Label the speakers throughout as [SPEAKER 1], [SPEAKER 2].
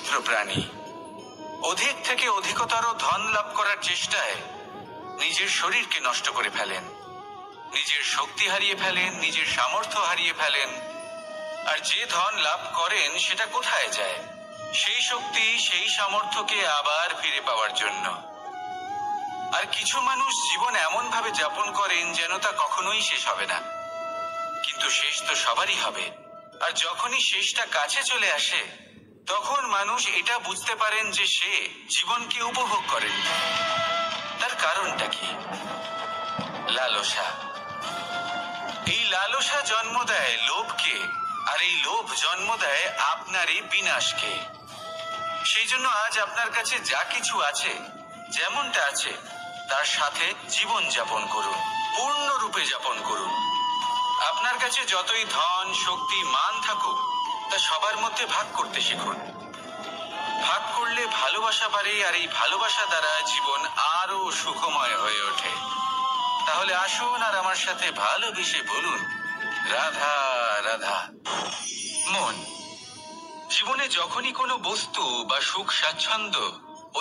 [SPEAKER 1] বিচিত্র প্রাণী। অধিক থেকে অধিকতর ধন লাভ করার চেষ্টায় নিজের শরীরকে নষ্ট করে ফেলেন, নিজের শক্তি হারিয়ে ফেলেন, নিজের সামর্থ্য হারিয়ে ফেলেন। আর যে ধন লাভ করেন সেটা কোথায় যায়? সেই শক্তি, সেই সামর্থ্যকে আবার ফিরে পাওয়ার জন্য। আর কিছু মানুষ জীবন এমন ভাবে যাপন করেন যেন তা কখনোই শেষ হবে না। কিন্তু শেষ তো সবারই হবে। আর যখনই শেষটা কাছে চলে আসে, তখন মানুষ এটা বুঝতে পারেন যে সে জীবনকে উপভোগ করেন। তার কারণটা কি? লালসা। এই লালসা জন্ম দেয় লোভকে, আর এই লোভ জন্ম দেয় আপনারই বিনাশকে। সেই জন্য আজ আপনার কাছে যা কিছু আছে, যেমনটা আছে, তার সাথে জীবন যাপন করুন, পূর্ণরূপে যাপন করুন। আপনার কাছে যতই ধন, শক্তি, মান থাকুক, তা সবার মধ্যে ভাগ করতে শিখুন। ভাগ করলে ভালোবাসা বাড়ে, আর এই ভালোবাসা দ্বারা জীবন আরো সুখময় হয়ে ওঠে। তাহলে আসুন আর আমার সাথে ভালোবেসে বলুন, রাধা রাধা। মন। জীবনে যখনই কোনো বস্তু বা সুখ স্বাচ্ছন্দ্য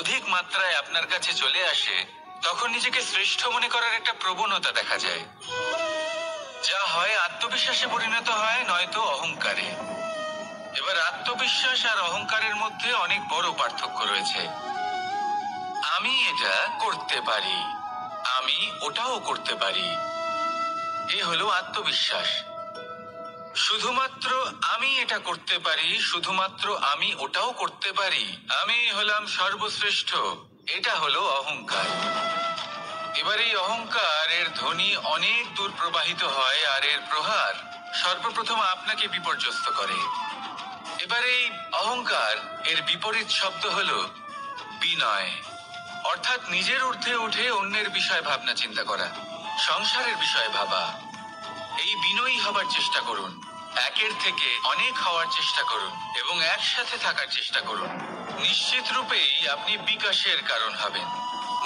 [SPEAKER 1] অধিক মাত্রায় আপনার কাছে চলে আসে, তখন নিজেকে শ্রেষ্ঠ মনে করার একটা প্রবণতা দেখা যায়। যা হয় আত্মবিশ্বাসে পরিণত হয়, নয়তো অহংকারে। এবার আত্মবিশ্বাস আর অহংকারের মধ্যে অনেক বড় পার্থক্য রয়েছে। আমি এটা করতে পারি, আমি ওটাও করতে পারি, এ হলো আত্মবিশ্বাস। শুধুমাত্র আমি এটা করতে পারি, শুধুমাত্র আমি ওটাও করতে পারি, আমি হলাম সর্বশ্রেষ্ঠ, এটা হলো অহংকার। এবার এই অহংকার এর ধ্বনি অনেক দূর প্রবাহিত হয়, আর এর প্রহার সর্বপ্রথম আপনাকে বিপর্যস্ত করে। এবার এই অহংকার এর বিপরীত শব্দ হলো বিনয়, অর্থাৎ নিজের ঊর্ধ্বে উঠে অন্যের বিষয় ভাবনা চিন্তা করা, সংসারের বিষয় ভাবা। এই বিনয়ী হবার চেষ্টা করুন, একের থেকে অনেক হওয়ার চেষ্টা করুন এবং একসাথে থাকার চেষ্টা করুন। নিশ্চিত রূপেই আপনি বিকাশের কারণ হবেন।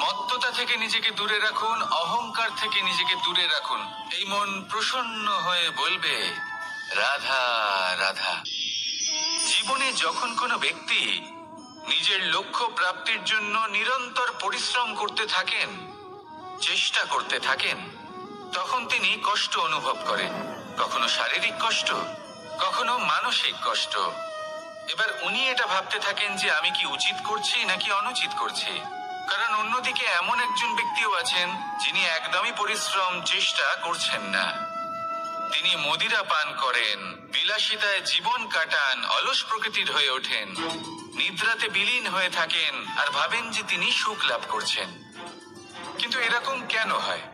[SPEAKER 1] মত্ততা থেকে নিজেকে দূরে রাখুন, অহংকার থেকে নিজেকে দূরে রাখুন। এই মন প্রসন্ন হয়ে বলবে, রাধা রাধা। জীবনে যখন কোনো ব্যক্তি নিজের লক্ষ্য প্রাপ্তির জন্য নিরন্তর পরিশ্রম করতে থাকেন, চেষ্টা করতে থাকেন, তখন তিনি কষ্ট অনুভব করেন। কখনো শারীরিক কষ্ট, কখনো মানসিক কষ্ট। এবার উনি এটা ভাবতে থাকেন যে আমি কি উচিত করছি নাকি অনুচিত করছি। কারণ অন্যদিকে এমন একজন ব্যক্তিও আছেন যিনি একদমই পরিশ্রম, চেষ্টা করছেন না। তিনি মদিরা পান করেন, বিলাসিতায় জীবন কাটান, অলস প্রকৃতির হয়ে ওঠেন, নিদ্রাতে বিলীন হয়ে থাকেন আর ভাবেন যে তিনি সুখ লাভ করছেন। কিন্তু এরকম কেন হয়?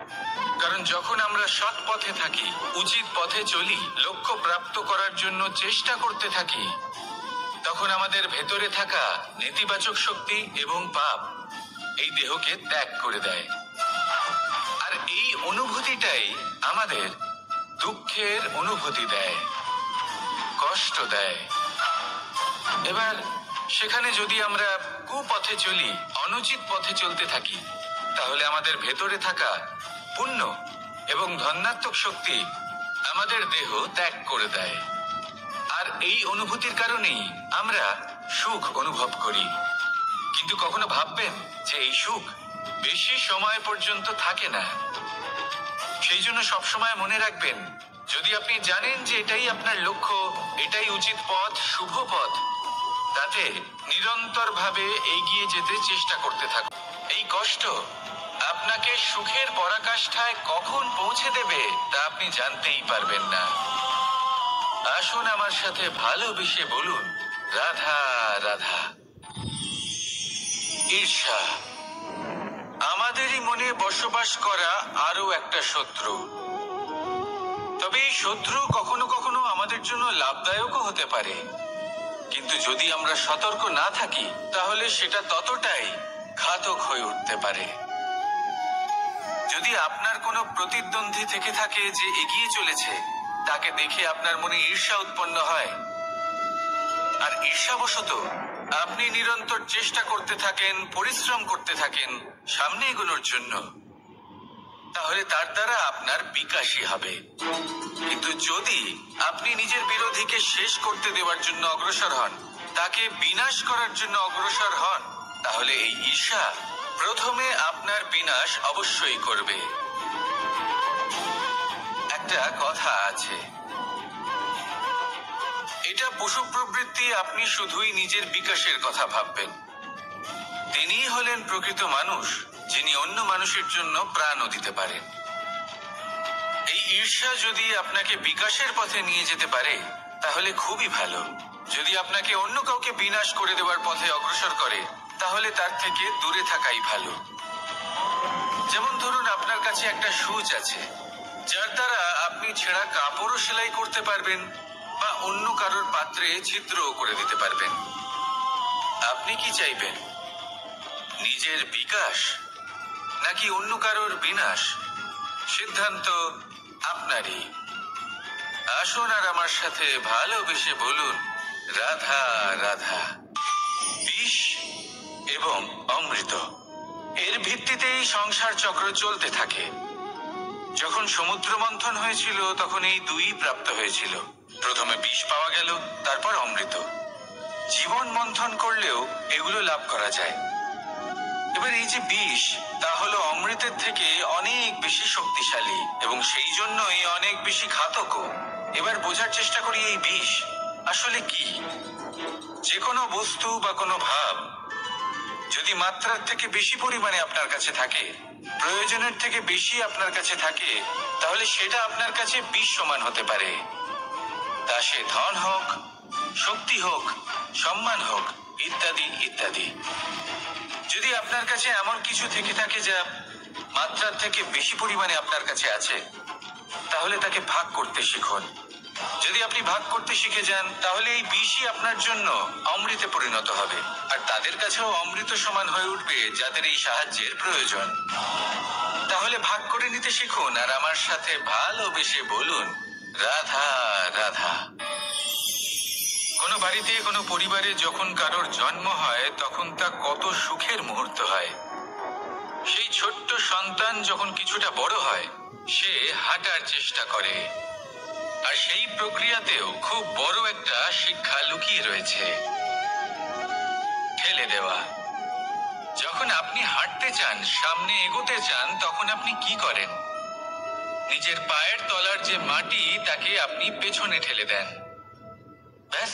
[SPEAKER 1] কারণ যখন আমরা সৎ পথে থাকি, উচিত পথে চলি, লক্ষ্য প্রাপ্ত করার জন্য চেষ্টা করতে থাকি, তখন আমাদের ভেতরে থাকা নেতিবাচক শক্তি এবং পাপ এই দেহকে ত্যাগ করে দেয়। আর এই অনুভূতিটাই আমাদের দুঃখের অনুভূতি দেয়, কষ্ট দেয়। এবার সেখানে যদি আমরা কুপথে চলি, অনুচিত পথে চলতে থাকি, তাহলে আমাদের ভেতরে থাকা পুণ্য এবং ধনাত্মক শক্তি আমাদের দেহ ত্যাগ করে দেয়। আর এই অনুভূতির কারণেই আমরা সুখ অনুভব করি। কিন্তু কখনো ভাববেন যে এই সুখ বেশি সময় পর্যন্ত থাকে না। সেই জন্য সবসময় মনে রাখবেন, যদি আপনি জানেন যে এটাই আপনার লক্ষ্য, এটাই উচিত পথ, শুভ পথ, তাতে নিরন্তর ভাবে এগিয়ে যেতে চেষ্টা করতে থাকুন। এই কষ্ট আপনাকে সুখের পরাকাষ্ঠায় কখন পৌঁছে দেবে তা আপনি জানতেই পারবেন না। আসুন আমার সাথে ভালোবেসে বলুন, রাধা রাধা। ঈর্ষা। আমাদেরই মনে বসবাস করা আরো একটা শত্রু। তবে এই শত্রু কখনো কখনো আমাদের জন্য লাভদায়কও হতে পারে। কিন্তু যদি আমরা সতর্ক না থাকি, তাহলে সেটা ততটাই ঘাতক হয়ে উঠতে পারে। যদি আপনার কোনো প্রতিদ্বন্দ্বী থেকে থাকে যে এগিয়ে চলেছে, তাকে দেখে আপনার মনে ঈর্ষা উৎপন্ন হয়, আর ঈর্ষাবশত আপনি নিরন্তর চেষ্টা করতে থাকেন, পরিশ্রম করতে থাকেন সামনে এগোনোর জন্য, তাহলে তার দ্বারা আপনার বিকাশই হবে। কিন্তু যদি আপনি নিজের বিরোধীকে শেষ করতে দেওয়ার জন্য অগ্রসর হন, তাকে বিনাশ করার জন্য অগ্রসর হন, তাহলে এই ঈর্ষা প্রথমে আপনার বিনাশ অবশ্যই করবে। একটা কথা আছে, এটা পশু প্রবৃত্তি, আপনি শুধুই নিজের বিকাশের কথা ভাববেন। তিনিই হলেন প্রকৃত মানুষ, যিনি অন্য মানুষের জন্য প্রাণও দিতে পারেন। এই ঈর্ষা যদি আপনাকে বিকাশের পথে নিয়ে যেতে পারে তাহলে খুবই ভালো। যদি আপনাকে অন্য কাউকে বিনাশ করে দেওয়ার পথে অগ্রসর করে তাহলে তার থেকে দূরে থাকাই ভালো। যেমন ধরুন, আপনার কাছে একটা সুচ আছে যার দ্বারা আপনি ছেঁড়া কাপড়ও সেলাই করতে পারবেন বা অন্য কারোর পাত্রে ছিদ্রও করে দিতে পারবেন। আপনি কি চাইবেন, নিজের বিকাশ নাকি অন্য কারোর বিনাশ? সিদ্ধান্ত আপনারই। আসুন আর আমার সাথে ভালোবেসে বলুন, রাধা রাধা। বিষ এবং অমৃত, এর ভিত্তিতেই সংসার চক্র চলতে থাকে। যখন সমুদ্র মন্থন হয়েছিল তখন এই দুই প্রাপ্ত হয়েছিল। প্রথমে বিষ পাওয়া গেল, তারপর অমৃত। জীবন মন্থন করলেও এগুলো লাভ করা যায়। এবার এই যে বিষ, তা হলো অমৃতের থেকে অনেক বেশি শক্তিশালী এবং সেই জন্যই অনেক বেশি ঘাতকও। এবার বোঝার চেষ্টা করি এই বিষ আসলে কি। যে কোনো বস্তু বা কোনো ভাব যদি মাত্রার থেকে বেশি পরিমাণে আপনার কাছে থাকে, প্রয়োজনের থেকে বেশি আপনার কাছে থাকে, তাহলে সেটা আপনার কাছে বিষ সমান হতে পারে। তা সে ধন হোক, শক্তি হোক, সম্মান হোক, ইত্যাদি ইত্যাদি। যদি আপনার কাছে এমন কিছু থেকে থাকে যা মাত্রার থেকে বেশি পরিমাণে আপনার কাছে আছে, তাহলে তাকে ভাগ করতে শিখুন। যদি আপনি ভাগ করতে শিখে যান তাহলে এই বিষই আপনার জন্য অমৃতে পরিণত হবে, আর তাদের কাছেও অমৃত সমান হয়ে উঠবে যাদের এই সাহায্যের প্রয়োজন। তাহলে ভাগ করে নিতে শিখুন আর আমার সাথে ভালোবেসে বলুন, রাধা রাধা। কোনো বাড়িতে, কোনো পরিবারে যখন কারোর জন্ম হয় তখন তা কত সুখের মুহূর্ত হয়। সেই ছোট্ট সন্তান যখন কিছুটা বড় হয়, সে হাঁটার চেষ্টা করে, আর সেই প্রক্রিয়াতেও খুব বড় একটা শিক্ষা লুকিয়ে রয়েছে, ঠেলে দেওয়া। যখন আপনি হাঁটতে চান, সামনে এগোতে চান, তখন আপনি কি করেন? নিজের পায়ের তলার যে মাটি তাকে আপনি পেছনে ঠেলে দেন। ব্যাস,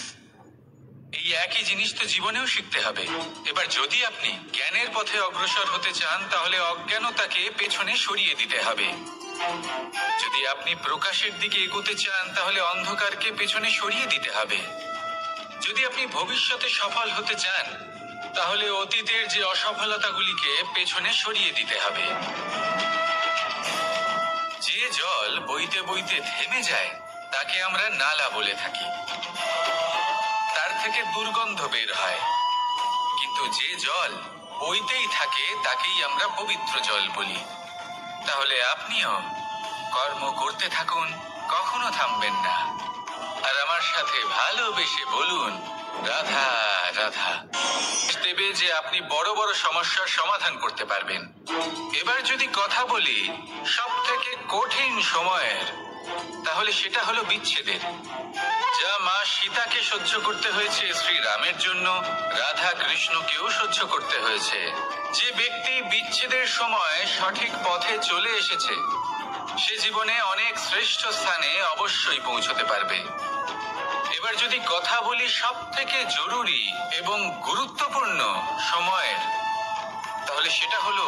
[SPEAKER 1] এই একই জিনিস তো জীবনেও শিখতে হবে। এবার যদি আপনি জ্ঞানের পথে অগ্রসর হতে চান তাহলে অজ্ঞানতাকে পেছনে সরিয়ে দিতে হবে। যদি আপনি প্রকাশের দিকে এগোতে চান তাহলে অন্ধকারকে পেছনে সরিয়ে দিতে হবে। যদি আপনি ভবিষ্যতে সফল হতে চান তাহলে অতীতের যে অসফলতাগুলিকে পেছনে সরিয়ে দিতে হবে। যে জল বইতে বইতে থেমে যায় তাকে আমরা নালা বলে থাকি, তার থেকে দুর্গন্ধ বের হয়। কিন্তু যে জল বইতেই থাকে তাকেই আমরা পবিত্র জল বলি। তাহলে আপনিও কর্ম করতে থাকুন, কখনো থামবেন না, আর আমার সাথে ভালোবেসে বলুন, রাধা রাধা। দেবে যে আপনি বড় বড় সমস্যার সমাধান করতে পারবেন। এবার যদি কথা বলি সব থেকে কঠিন সময়ের, তাহলে সেটা হলো বিচ্ছেদের। যা মা সীতাকে সহ্য করতে হয়েছে শ্রীরামের জন্য, রাধা কৃষ্ণকেও সহ্য করতে হয়েছে। যে ব্যক্তি বিচ্ছেদের সময় সঠিক পথে চলে এসেছে সে জীবনে অনেক শ্রেষ্ঠ স্থানে অবশ্যই পৌঁছতে পারবে। এবার যদি কথা বলি সব থেকে জরুরি এবং গুরুত্বপূর্ণ সময়ের, তাহলে সেটা হলো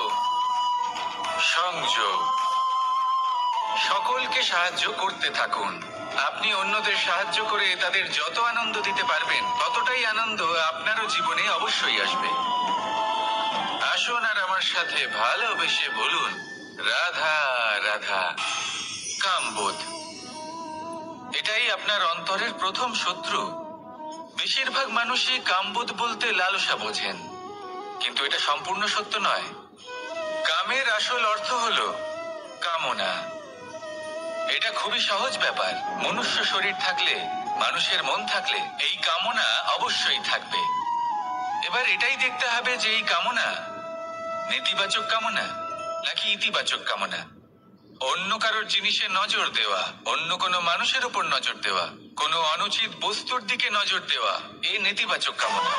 [SPEAKER 1] সংযোগ। সকলকে সাহায্য করতে থাকুন। আপনি অন্যদের সাহায্য করে তাদের যত আনন্দ দিতে পারবেন ততটাই আনন্দ আপনারও জীবনে অবশ্যই আসবে। আসুন আর আমার সাথে ভালোবেসে বলুন, রাধা রাধা। কামবোধ, এটাই আপনার অন্তরের প্রথম শত্রু। বেশিরভাগ মানুষই কামবোধ বলতে লালসা বোঝেন, কিন্তু এটা সম্পূর্ণ সত্য নয়। কামের আসল অর্থ হলো কামনা। এটা খুবই সহজ ব্যাপার। মনুষ্য শরীর থাকলে, মানুষের মন থাকলে এই কামনা অবশ্যই থাকবে। এবার এটাই দেখতে হবে যে এই কামনা নেতিবাচক কামনা নাকি ইতিবাচক কামনা। অন্য কারোর জিনিসে নজর দেওয়া, অন্য কোনো মানুষের উপর নজর দেওয়া, কোনো অনুচিত বস্তুর দিকে নজর দেওয়া, এই নেতিবাচক কামনা।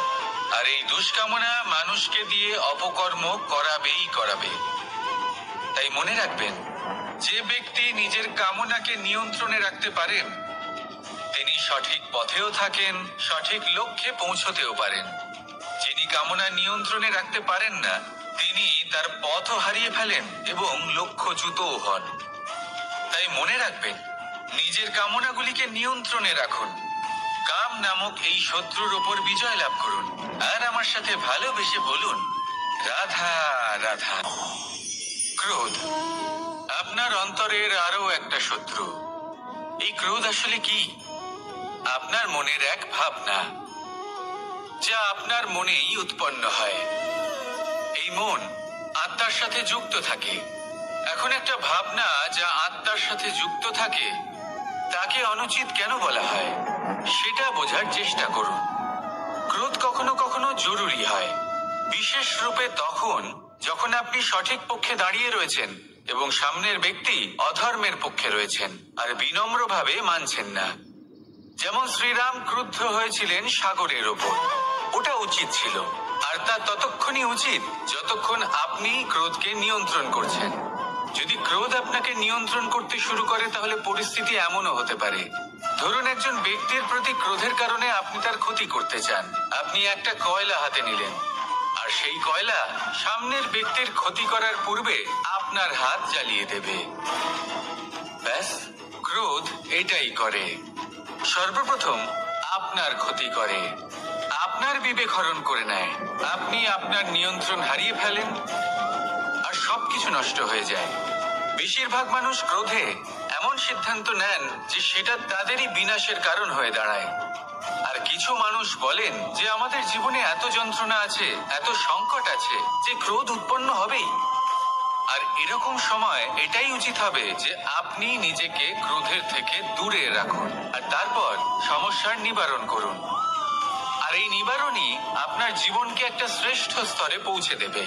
[SPEAKER 1] আর এই দুষ্কামনা মানুষকে দিয়ে অপকর্ম করাবেই করাবে। তাই মনে রাখবেন, যে ব্যক্তি নিজের কামনাকে নিয়ন্ত্রণে রাখতে পারেন তিনি সঠিক পথেও থাকেন, সঠিক লক্ষ্যে পৌঁছতেও পারেন। যিনি কামনা নিয়ন্ত্রণে রাখতে পারেন না তিনি তার পথও হারিয়ে ফেলেন এবং লক্ষ্যচ্যুতও হন। তাই মনে রাখবেন, নিজের কামনাগুলিকে নিয়ন্ত্রণে রাখুন, কাম নামক এই শত্রুর ওপর বিজয় লাভ করুন, আর আমার সাথে ভালোবেসে বলুন, রাধা রাধা। ক্রোধ আপনার অন্তরের আরো একটা শত্রু। এই ক্রোধ আসলে কি? আপনার মনের এক ভাবনা, যা আপনার মনেই উৎপন্ন হয়। এই মন আত্মার সাথে যুক্ত থাকে। এখন একটা ভাবনা যা আত্মার সাথে যুক্ত থাকে তাকে অনুচিত কেন বলা হয় সেটা বোঝার চেষ্টা করুন। ক্রোধ কখনো কখনো জরুরি হয়, বিশেষ রূপে তখন যখন আপনি সঠিক পক্ষে দাঁড়িয়ে রয়েছেন এবং সামনের ব্যক্তি অধর্মের পক্ষে রয়েছেন আর বিনম্রভাবে মানছেন না। যেমন শ্রীরাম ক্রুদ্ধ হয়েছিলেন সাগরের ওপর, ওটা উচিত ছিল, আর তা ততক্ষণই উচিত যতক্ষণ আপনি ক্রোধকে নিয়ন্ত্রণ করছেন। যদি ক্রোধ আপনাকে নিয়ন্ত্রণ করতে শুরু করে তাহলে পরিস্থিতি এমনও হতে পারে, ধরুন একজন ব্যক্তির প্রতি ক্রোধের কারণে আপনি তার ক্ষতি করতে চান। আপনি একটা কয়লা হাতে নিলেন আর সেই কয়লা সামনের ব্যক্তির ক্ষতি করার পূর্বে আপনার হাত জ্বালিয়ে দেবে। ব্যাস, ক্রোধ এটাই করে, সর্বপ্রথম আপনার ক্ষতি করে, আপনার বিবেক হরণ করে নেয়, আপনি আপনার নিয়ন্ত্রণ হারিয়ে ফেলেন আর সবকিছু নষ্ট হয়ে যায়। বেশিরভাগ মানুষ ক্রোধে এমন সিদ্ধান্ত নেন যে সেটা তাদেরই বিনাশের কারণ হয়ে দাঁড়ায়। আর কিছু মানুষ বলেন যে আমাদের জীবনে এত যন্ত্রণা আছে, এত সংকট আছে যে ক্রোধ উৎপন্ন হবেই। আর এরকম সময় এটাই উচিত হবে যে আপনি নিজেকে ক্রোধের থেকে দূরে রাখুন আর তারপর সমস্যার নিবারণ করুন। আর এই নিবারণই আপনার জীবনকে একটা শ্রেষ্ঠ স্তরে পৌঁছে দেবে।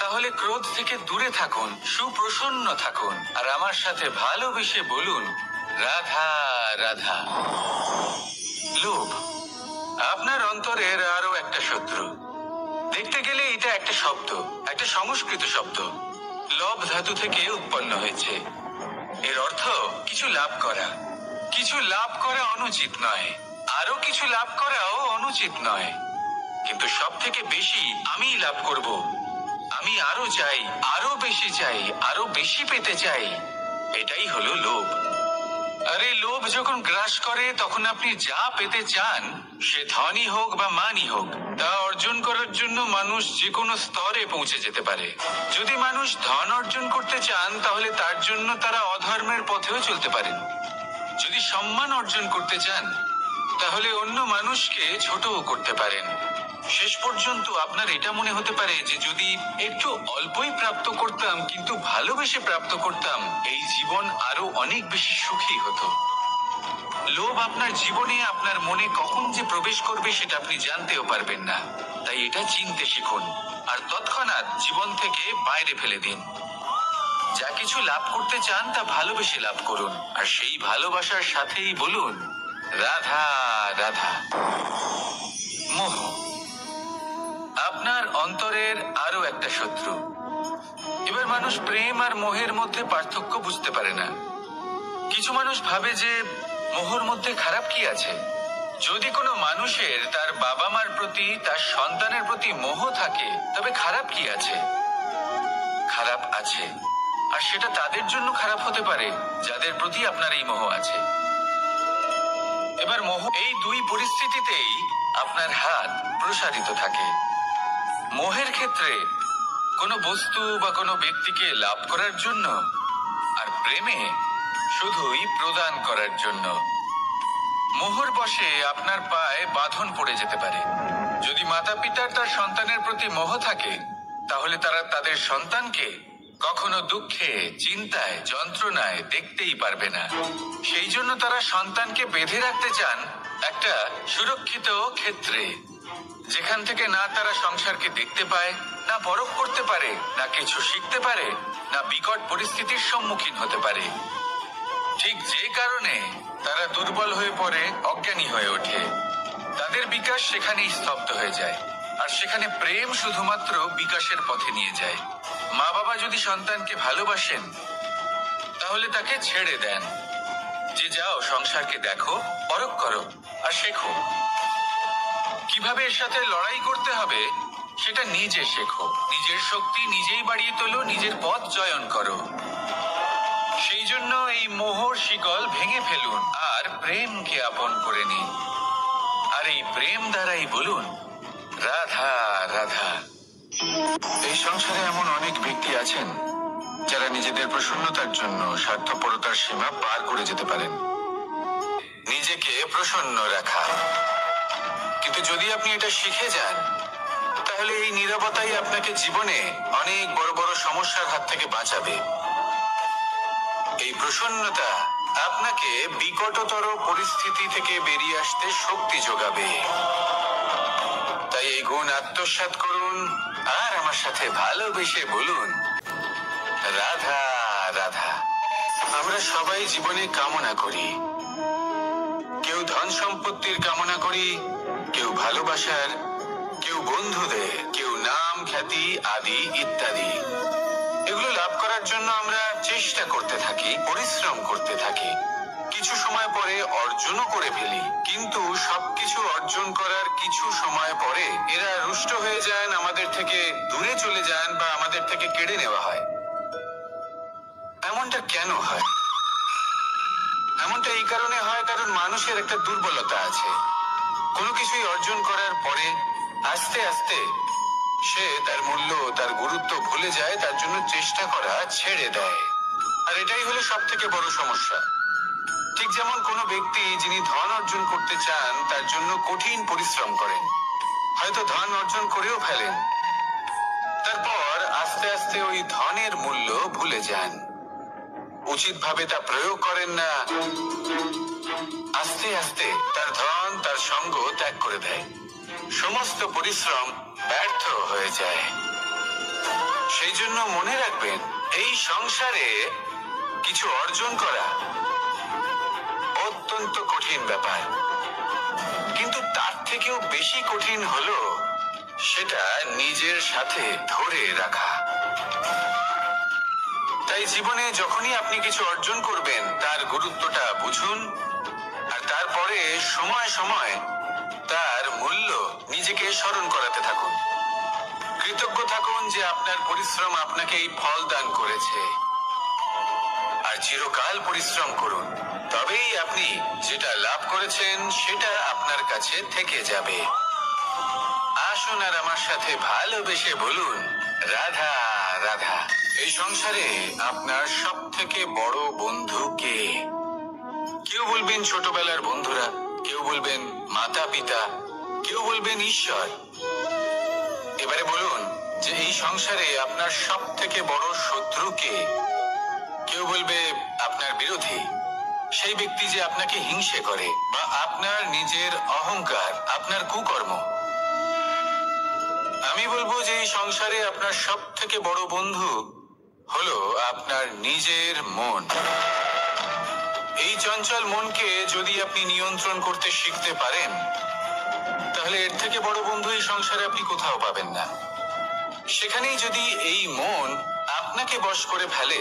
[SPEAKER 1] তাহলে ক্রোধ থেকে দূরে থাকুন, সুপ্রসন্ন থাকুন, আর আমার সাথে ভালোবেসে বলুন, রাধা রাধা। লোভ আপনার অন্তরের আরো একটা শত্রু। দেখতে গেলে এটা একটা শব্দ, একটা সংস্কৃত শব্দ, লব ধাতু থেকে উৎপন্ন হয়েছে। এর অর্থ কিছু লাভ করা। কিছু লাভ করা অনুচিত নয়, আরো কিছু লাভ করাও অনুচিত নয়, কিন্তু সব থেকে বেশি আমি লাভ করব, আমি আরো চাই, আরো বেশি চাই, আরো বেশি পেতে চাই, এটাই হলো লোভ। আর এই লোভ যখন গ্রাস করে তখন আপনি যা পেতে চান, সে ধনই হোক বা মানই হোক, তা অর্জন করার জন্য মানুষ যে কোনো স্তরে পৌঁছে যেতে পারে। যদি মানুষ ধন অর্জন করতে চান তাহলে তার জন্য তারা অধর্মের পথেও চলতে পারেন। যদি সম্মান অর্জন করতে চান তাহলে অন্য মানুষকে ছোটও করতে পারেন। শেষ পর্যন্ত আপনার এটা মনে হতে পারে যে যদি একটু অল্পই প্রাপ্ত করতাম কিন্তু ভালোবেসে প্রাপ্ত করতাম, এই জীবন আরো অনেক বেশি সুখী হতো। লোভ আপনার জীবনে, আপনার মনে কখন যে প্রবেশ করবে সেটা আপনি জানতেও পারবেন না। তাই এটা চিনতে শিখুন আর তৎক্ষণাৎ জীবন থেকে বাইরে ফেলে দিন। যা কিছু লাভ করতে চান তা ভালোবেসে লাভ করুন, আর সেই ভালোবাসার সাথেই বলুন, রাধা রাধা। মোহ আপনার অন্তরের আরো একটা শত্রু। এবার মানুষ প্রেম আর মোহের মধ্যে পার্থক্য বুঝতে পারে না। কিছু মানুষ ভাবে যে মোহর মধ্যে খারাপ কি আছে। যদি কোনো মানুষের তার বাবা মার প্রতি, তার সন্তানের প্রতি মোহ থাকে তবে খারাপ কি আছে? খারাপ আছে, আর সেটা তাদের জন্য খারাপ হতে পারে যাদের প্রতি আপনার এই মোহ আছে। এবার মোহ এই দুই পরিস্থিতিতেই আপনার হাত প্রসারিত থাকে। মোহের ক্ষেত্রে কোনো বস্তু বা কোনো ব্যক্তিকে লাভ করার জন্য, আর প্রেমে শুধুই প্রদান করার জন্য। মোহর বশে আপনার পায়ে বাঁধন পড়ে যেতে পারে। যদি মাতা পিতার তার সন্তানের প্রতি মোহ থাকে তাহলে তারা তাদের সন্তানকে কখনো দুঃখে, চিন্তায়, যন্ত্রণায় দেখতেই পারবে না। সেই জন্য তারা সন্তানকে বেঁধে রাখতে চান একটা সুরক্ষিত ক্ষেত্রে, যেখান থেকে না তারা সংসারকে দেখতে পায়, না পরখ করতে পারে, না কিছু শিখতে পারে, না বিকট পরিস্থিতির সম্মুখীন হতে পারে। ঠিক যে কারণে তারা দুর্বল হয়ে পড়ে, অজ্ঞানী হয়ে ওঠে। তাদের বিকাশ সেখানেই স্তব্ধ হয়ে যায়, আর সেখানে প্রেম শুধুমাত্র বিকাশের পথে নিয়ে যায়। মা বাবা যদি সন্তানকে ভালোবাসেন, তাহলে তাকে ছেড়ে দেন যে যাও সংসারকে দেখো, পরখ করো আর শেখো। কিভাবে এর সাথে লড়াই করতে হবে সেটা নিজে শেখো। নিজের শক্তি নিজেই বাড়িয়ে তোলো, নিজের পথ জয়ন করো। সেই জন্য এই মোহর শিকল ভেঙে ফেলুন আর প্রেমকে আপন করে নিন। আর এই প্রেম দ্বারাই বলুন, রাধা রাধা। এই সংসারে এমন অনেক ব্যক্তি আছেন যারা নিজেদের প্রসন্নতার জন্য স্বার্থপরতার সীমা পার করে যেতে পারেন। নিজেকে প্রসন্ন রাখা। কিন্তু যদি আপনি এটা শিখে যান, তাহলে এই নীরবতাই আপনাকে জীবনে অনেক বড় বড় সমস্যার হাত থেকে বাঁচাবে। এই প্রসন্নতা আপনাকে বিকটতর পরিস্থিতি থেকে বেরিয়ে আসতে শক্তি যোগাবে। তাই এই গুণ আত্মসাৎ করুন আর আমার সাথে ভালোবেসে বলুন, রাধা রাধা। আমরা সবাই জীবনে কামনা করি। কেউ ধন সম্পত্তির কামনা করি, কেউ ভালোবাসার, কেউ বন্ধুদের, কেউ নাম খ্যাতি আদি ইত্যাদি। এগুলো লাভ করার জন্য আমরা চেষ্টা করতে থাকি, পরিশ্রম করতে থাকি। কিছু সময় পরে অর্জনও করে ফেলি, কিন্তু সবকিছু অর্জন করার কিছু সময় পরে এরা রুষ্ট হয়ে যান, আমাদের থেকে দূরে চলে যান বা আমাদের থেকে কেড়ে নেওয়া হয়। এমনটা কেন হয়? এমনটা এই কারণে হয় কারণ মানুষের একটা দুর্বলতা আছে। কোনো কিছুই অর্জন করার পরে আস্তে আস্তে সে তার মূল্য, তার গুরুত্ব ভুলে যায়, তার জন্য চেষ্টা করা ছেড়ে দেয়। আর এটাই হলো সব থেকে বড় সমস্যা। ঠিক যেমন কোনো ব্যক্তি যিনি ধন অর্জন করতে চান, তার জন্য কঠিন পরিশ্রম করেন, হয়তো ধন অর্জন করেও ফেলেন, তারপর আস্তে আস্তে ওই ধনের মূল্য ভুলে যান, উচিতভাবে তা প্রয়োগ করেন না, আস্তে আস্তে তার ধন, তার সঙ্গ ত্যাগ করে দেয়, সমস্ত পরিশ্রম ব্যর্থ হয়ে যায়। সেই জন্য মনে রাখবেন, এই সংসারে কিছু অর্জন করা অত্যন্ত কঠিন ব্যাপার, কিন্তু তার থেকেও বেশি কঠিন হলো সেটা নিজের সাথে ধরে রাখা। তাই জীবনে যখনই আপনি কিছু অর্জন করবেন, তার গুরুত্বটা বুঝুন, আর তারপরে সময় সময় তার মূল্য নিজেকে স্মরণ করাতে থাকুন। কৃতজ্ঞ থাকুন যে আপনার পরিশ্রম আপনাকে এই ফল দান করেছে, আর চিরকাল পরিশ্রম করুন। তবেই আপনি যেটা লাভ করেছেন সেটা আপনার কাছে থেকে যাবে। আসুন আর আমার সাথে ভালোবেসে বলুন, রাধা রাধা। এই সংসারে আপনার সব থেকে বড় বন্ধু কে? কেউ বলবেন ছোটবেলার বন্ধুরা, কেউ বলবেন মাতা পিতা, কেউ বলবেন ঈশ্বর। এবারে বলুন যে এই সংসারে আপনার সব থেকে বড় শত্রু কে? কেউ বলবে আপনার বিরোধী, সেই ব্যক্তি যে আপনাকে হিংসে করে, বা আপনার নিজের অহংকার, আপনার কুকর্ম। আমি বলবো যে এই সংসারে আপনার সব থেকে বড় বন্ধু হলো আপনার নিজের মন। এই চঞ্চল মনকে যদি আপনি নিয়ন্ত্রণ করতে শিখতে পারেন, তাহলে এর থেকে বড় বন্ধু এই সংসারে আপনি কোথাও পাবেন না। সেখানেই যদি এই মন আপনাকে বশ করে ফেলে,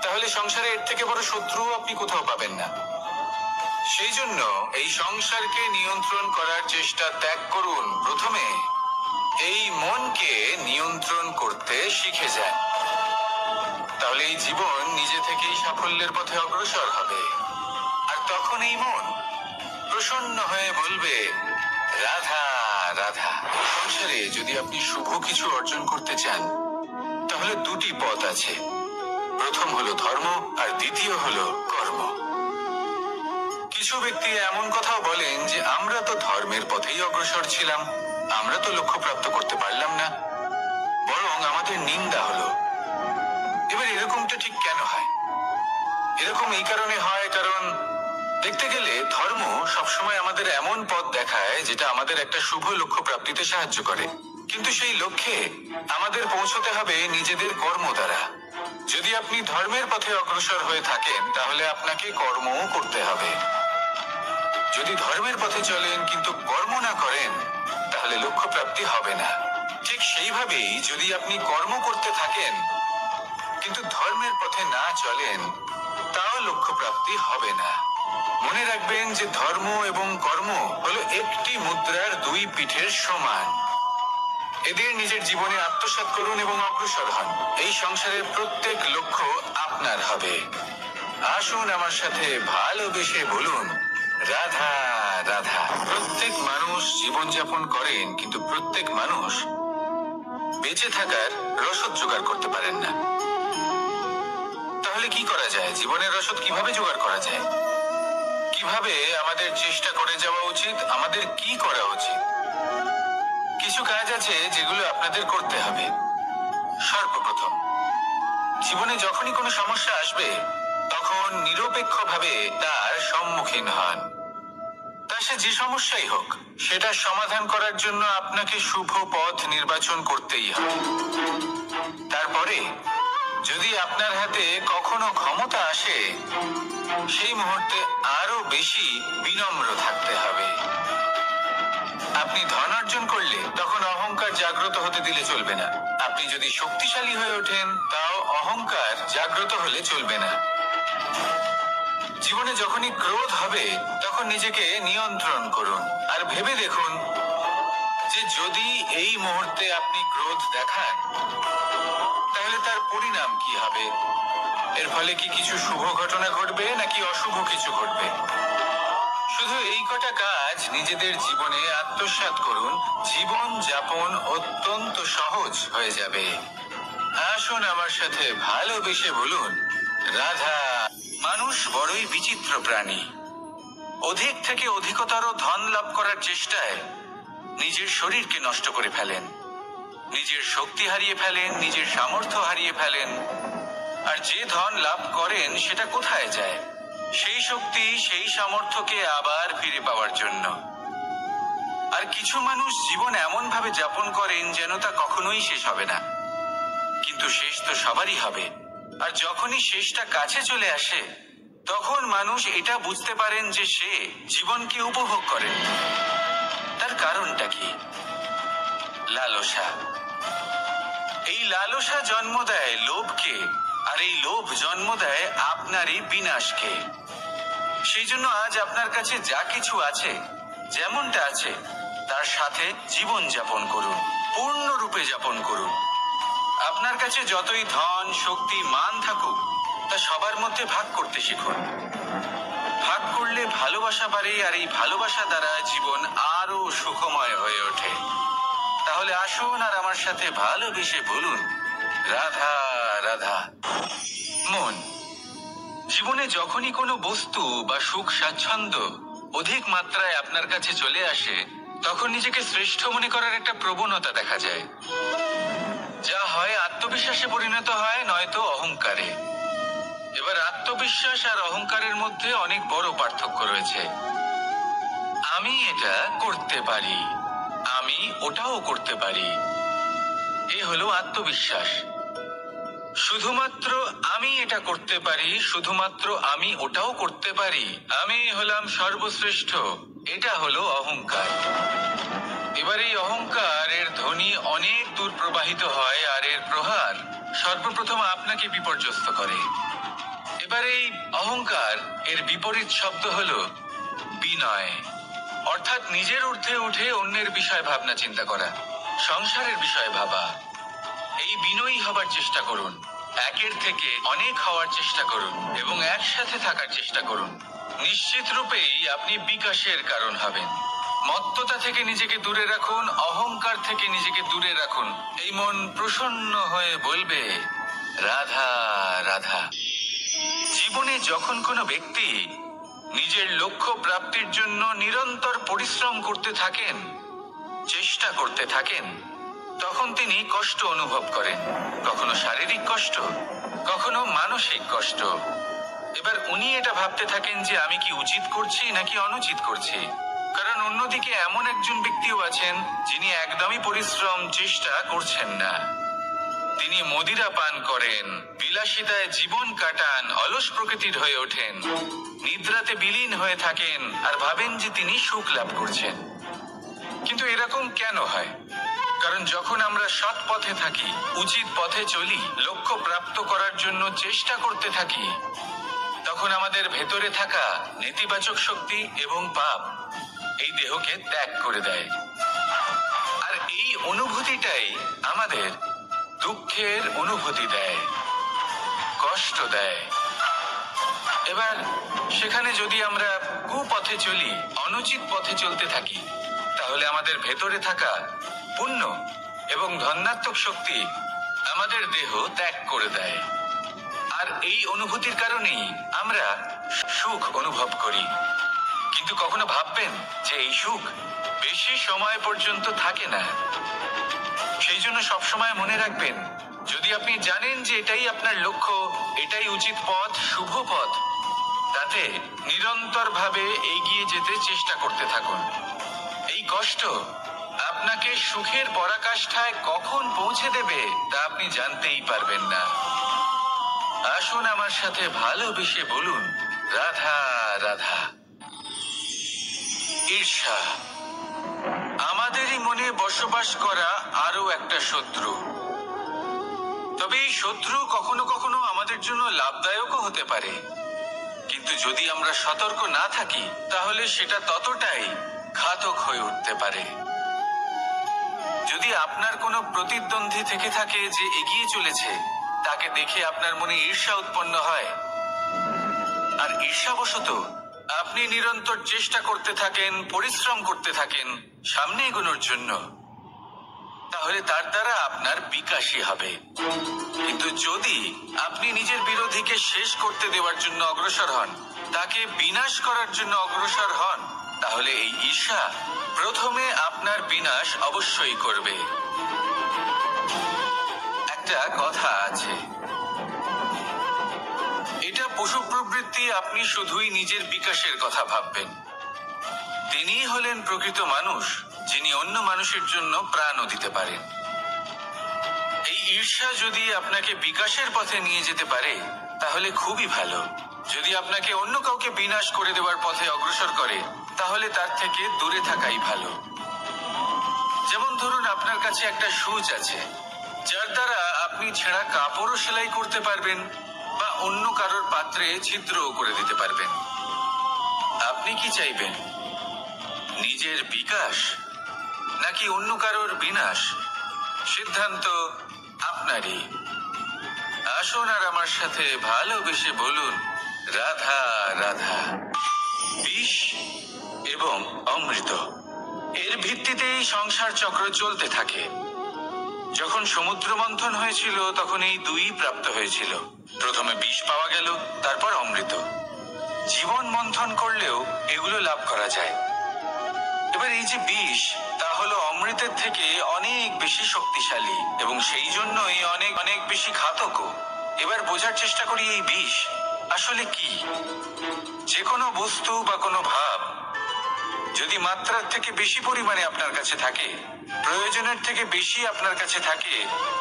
[SPEAKER 1] তাহলে সংসারে এর থেকে বড় শত্রুও আপনি কোথাও পাবেন না। সেই জন্য এই সংসারকে নিয়ন্ত্রণ করার চেষ্টা ত্যাগ করুন। প্রথমে এই মনকে নিয়ন্ত্রণ করতে শিখে যান, তাহলে এই জীবন নিজে থেকেই সাফল্যের পথে অগ্রসর হবে। আর তখন এই মন প্রসন্ন হয়ে বলবে, রাধা রাধা। সংসারে যদি আপনি শুভ কিছু অর্জন করতে চান, তাহলে দুটি পথ আছে। প্রথম হলো ধর্ম, আর দ্বিতীয় হলো কর্ম। কিছু ব্যক্তি এমন কথাও বলেন যে আমরা তো ধর্মের পথেই অগ্রসর ছিলাম, আমরা তো লক্ষ্য প্রাপ্ত করতে পারলাম না, বরং আমাদের নিন্দা হলো। এবার এরকমটা ঠিক কেন হয়? এরকম এই কারণে হয় কারণ দেখতে গেলে ধর্ম সবসময় আমাদের এমন পথ দেখায় যেটা আমাদের একটা শুভ লক্ষ্য প্রাপ্তিতে সাহায্য করে, কিন্তু সেই লক্ষ্যে আমাদের পৌঁছতে হবে নিজেদের কর্ম দ্বারা। যদি আপনি ধর্মের পথে অগ্রসর হয়ে থাকেন তাহলে আপনাকে কর্মও করতে হবে। যদি ধর্মের পথে চলেন কিন্তু কর্ম না করেন তাহলে লক্ষ্য প্রাপ্তি হবে না। ঠিক সেইভাবেই যদি আপনি কর্ম করতে থাকেন কিন্তু ধর্মের পথে না চলেন তাও লক্ষ্য প্রাপ্তি হবে না। মনে রাখবেন যে ধর্ম এবং কর্ম হলো একটি মুদ্রার দুই পিঠের সমান। এদের নিজের জীবনে আত্মসাৎ করুন এবং অগ্রসর হন। এই সংসারের প্রত্যেক লক্ষ্য আপনার হবে। আসুন আমার সাথে ভালোবেসে বলুন, রাধা রাধা। প্রত্যেক মানুষ জীবনযাপন করেন কিন্তু প্রত্যেক মানুষ বেঁচে থাকার রসদ জোগাড় করতে পারেন না। তাহলে কি করা যায়? জীবনের রসদ কিভাবে জোগাড় করা যায়? কিভাবে আমাদের চেষ্টা করে যাওয়া উচিত? আমাদের কি করা উচিত? কিছু কাজ আছে যেগুলো আপনাদের করতে হবে। সর্বপ্রথম, জীবনে যখনই কোনো সমস্যা আসবে তখন নিরপেক্ষভাবে তার সম্মুখীন হন। তা সে যে সমস্যাই হোক, সেটা সমাধান করার জন্য আপনাকে শুভ পথ নির্বাচন করতেই হবে। তারপরে যদি আপনার হাতে কখনো ক্ষমতা আসে, সেই মুহূর্তে আরো বেশি বিনম্র থাকতে হবে। আপনি ধন অর্জন করলে তখন অহংকার জাগ্রত হতে দিলে চলবে না। আপনি যদি শক্তিশালী হয়ে ওঠেন তাও অহংকার জাগ্রত হলে চলবে না। জীবনে যখনই ক্রোধ হবে তখন নিজেকে নিয়ন্ত্রণ করুন আর ভেবে দেখুন যে যদি এই মুহূর্তে আপনি ক্রোধ দেখান তাহলে তার পরিণাম কি হবে। এর ফলে কি কিছু শুভ ঘটনা ঘটবে নাকি অশুভ কিছু ঘটবে? শুধু এই কটা কাজ নিজেদের জীবনে আত্মসাৎ করুন, জীবন যাপন অত্যন্ত সহজ হয়ে যাবে। আসুন আমার সাথে ভালোবেসে বলুন, রাধা। মানুষ বড়ই বিচিত্র প্রাণী। অধিক থেকে অধিকতর ধন লাভ করার চেষ্টায় নিজের শরীরকে নষ্ট করে ফেলেন, নিজের শক্তি হারিয়ে ফেলেন, নিজের সামর্থ্য হারিয়ে ফেলেন। আর যে ধন লাভ করেন সেটা কোথায় যায়? সেই শক্তি, সেই সামর্থ্যকে আবার ফিরে পাওয়ার জন্য। আর কিছু মানুষ জীবন এমন ভাবে যাপন করেন যেন তা কখনোই শেষ হবে না, কিন্তু শেষ তো সবারই হবে। আর যখনই শেষটা কাছে চলে আসে তখন মানুষ এটা বুঝতে পারেন যে সে জীবনকে উপভোগ করেন। তার কারণটা কি? লালসা। এই লালসা জন্ম দেয় লোভকে, আর এই লোভ জন্ম দেয় আপনারই বিনাশকে। সেই জন্য আজ আপনার কাছে যা কিছু আছে, যেমনটা আছে তার সাথে জীবন যাপন করুন, পূর্ণরূপে যাপন করুন। আপনার কাছে যতই ধন, শক্তি, মান থাকুক তা সবার মধ্যে ভাগ করতে শিখুন। ভাগ করলে ভালোবাসা বাড়ে, আর এই ভালোবাসা দ্বারা জীবন আরো সুখময় হয়ে ওঠে। তাহলে আসুন আর আমার সাথে ভালোবেসে বলুন, রাধা রাধা। মন। জীবনে যখনই কোনো বস্তু বা সুখ স্বাচ্ছন্দ্য অধিক মাত্রায় আপনার কাছে চলে আসে তখন নিজেকে শ্রেষ্ঠ মনে করার একটা প্রবণতা দেখা যায়, যা হয় আত্মবিশ্বাসে পরিণত হয়, নয়তো অহংকারে। এবার আত্মবিশ্বাস আর অহংকারের মধ্যে অনেক বড় পার্থক্য রয়েছে। আমি এটা করতে পারি, আমি ওটাও করতে পারি, এ হলো আত্মবিশ্বাস। শুধুমাত্র আমি এটা করতে পারি, শুধুমাত্র আমি ওটাও করতে পারি, আমি হলাম সর্বশ্রেষ্ঠ, এটা হলো অহংকার। এবার এই অহংকার এর ধ্বনি অনেক দূর প্রবাহিত হয়, আর এর প্রহার সর্বপ্রথম আপনাকে বিপর্যস্ত করে। এবার এই অহংকার এর বিপরীত শব্দ হলো বিনয়, অর্থাৎ নিজের ঊর্ধ্বে উঠে অন্যের বিষয় ভাবনা চিন্তা করা, সংসারের বিষয় ভাবা। এই বিনয়ী হবার চেষ্টা করুন, একের থেকে অনেক হওয়ার চেষ্টা করুন এবং একসাথে থাকার চেষ্টা করুন। নিশ্চিত রূপেই আপনি বিকাশের কারণ হবেন। মত্ততা থেকে নিজেকে দূরে রাখুন, অহংকার থেকে নিজেকে দূরে রাখুন। এই মন প্রসন্ন হয়ে বলবে, রাধা রাধা। জীবনে যখন কোনো ব্যক্তি নিজের লক্ষ্য প্রাপ্তির জন্য নিরন্তর পরিশ্রম করতে থাকেন, চেষ্টা করতে থাকেন, তখন তিনি কষ্ট অনুভব করেন, কখনো শারীরিক কষ্ট, কখনো মানসিক কষ্ট। এবার উনি এটা ভাবতে থাকেন যে আমি কি উচিত করছি নাকি অনুচিত করছি। কারণ অন্যদিকে এমন একজন ব্যক্তিও আছেন যিনি একদমই পরিশ্রম চেষ্টা করছেন না। তিনি মদিরা পান করেন, বিলাসিতায় জীবন কাটান, অলস প্রকৃতির হয়ে ওঠেন, নিদ্রাতে বিলীন হয়ে থাকেন আর ভাবেন যে তিনি সুখ লাভ করছেন। কিন্তু এরকম কেন হয়? কারণ যখন আমরা সৎ পথে থাকি, উচিত পথে চলি, লক্ষ্য প্রাপ্ত করার জন্য চেষ্টা করতে থাকি, তখন আমাদের ভেতরে থাকা নেতিবাচক শক্তি এবং পাপ এই দেহকে ত্যাগ করে দেয়। আর এই অনুভূতিটাই আমাদের দুঃখের অনুভূতি দেয়, কষ্ট দেয়। এবার সেখানে যদি আমরা কুপথে চলি, অনুচিত পথে চলতে থাকি, তাহলে আমাদের ভেতরে থাকা পুণ্য এবং ধনাত্মক শক্তি আমাদের দেহ ত্যাগ করে দেয়। আর এই অনুভূতির কারণেই আমরা সুখ অনুভব করি। কিন্তু কখনো ভাববেন যে এই সুখ বেশি সময় পর্যন্ত থাকে না। সেই জন্য সবসময় মনে রাখবেন, যদি আপনি জানেন যে এটাই আপনার লক্ষ্য, এটাই উচিত পথ, শুভ পথ, তাতে নিরন্তরভাবে এগিয়ে যেতে চেষ্টা করতে থাকুন। এই কষ্ট আপনাকে সুখের পরাকাষ্ঠায় কখন পৌঁছে দেবে তা আপনি জানতেই পারবেন না। আসুন আমার সাথে ভালোবেসে বলুন, রাধা রাধা। ঈর্ষা আমাদেরই মনে বসবাস করা আরো একটা শত্রু। তবে এই শত্রু কখনো কখনো আমাদের জন্য লাভদায়কও হতে পারে। কিন্তু যদি আমরা সতর্ক না থাকি, তাহলে সেটা ততটাই ঘাতক হয়ে উঠতে পারে। যদি আপনার কোনো প্রতিদ্বন্দ্বী থেকে থাকে যে এগিয়ে চলেছে, তাকে দেখে আপনার মনে ঈর্ষা উৎপন্ন হয়, আর ঈর্ষাবশত আপনি নিরন্তর চেষ্টা করতে থাকেন, পরিশ্রম করতে থাকেন সামনে এগোনোর জন্য, তাহলে তার দ্বারা আপনার বিকাশই হবে। কিন্তু যদি আপনি নিজের বিরোধীকে শেষ করতে দেওয়ার জন্য অগ্রসর হন, তাকে বিনাশ করার জন্য অগ্রসর হন, তাহলে এই ঈর্ষা প্রথমে আপনার বিনাশ অবশ্যই করবে। একটা কথা আছে, এটা পশু প্রবৃত্তি, আপনি শুধুই নিজের বিকাশের কথা ভাববেন। তিনিই হলেন প্রকৃত মানুষ, যিনি অন্য মানুষের জন্য প্রাণও দিতে পারেন। এই ঈর্ষা যদি আপনাকে বিকাশের পথে নিয়ে যেতে পারে, তাহলে খুবই ভালো। যদি আপনাকে অন্য কাউকে বিনাশ করে দেওয়ার পথে অগ্রসর করে, তাহলে তার থেকে দূরে থাকাই ভালো। যেমন ধরুন, আপনার কাছে একটা সুচ আছে, যার দ্বারা আপনি ছেঁড়া কাপড়ও সেলাই করতে পারবেন বা অন্য কারোর পাত্রে ছিদ্রও করে দিতে পারবেন। আপনি কি চাইবেন, নিজের বিকাশ নাকি অন্য কারোর বিনাশ? সিদ্ধান্ত আপনারই। আসুন আর আমার সাথে ভালোবেসে বলুন, রাধা রাধা। বিষ এবং অমৃত, এর ভিত্তিতেই সংসার চক্র চলতে থাকে। যখন সমুদ্র মন্থন হয়েছিল, তখন এই দুই প্রাপ্ত হয়েছিল। প্রথমে বিষ পাওয়া গেল, তারপর অমৃত। জীবন মন্থন করলেও এগুলো লাভ করা যায়। এবার এই যে বিষ, তা হলো অমৃতের থেকে অনেক বেশি শক্তিশালী এবং সেই জন্যই অনেক অনেক বেশি ঘাতকও। এবার বোঝার চেষ্টা করি এই বিষ আসলে কি। যে কোনো বস্তু বা কোনো ভাব যদি মাত্রার থেকে বেশি পরিমাণে আপনার কাছে থাকে, প্রয়োজনের থেকে বেশি আপনার কাছে থাকে,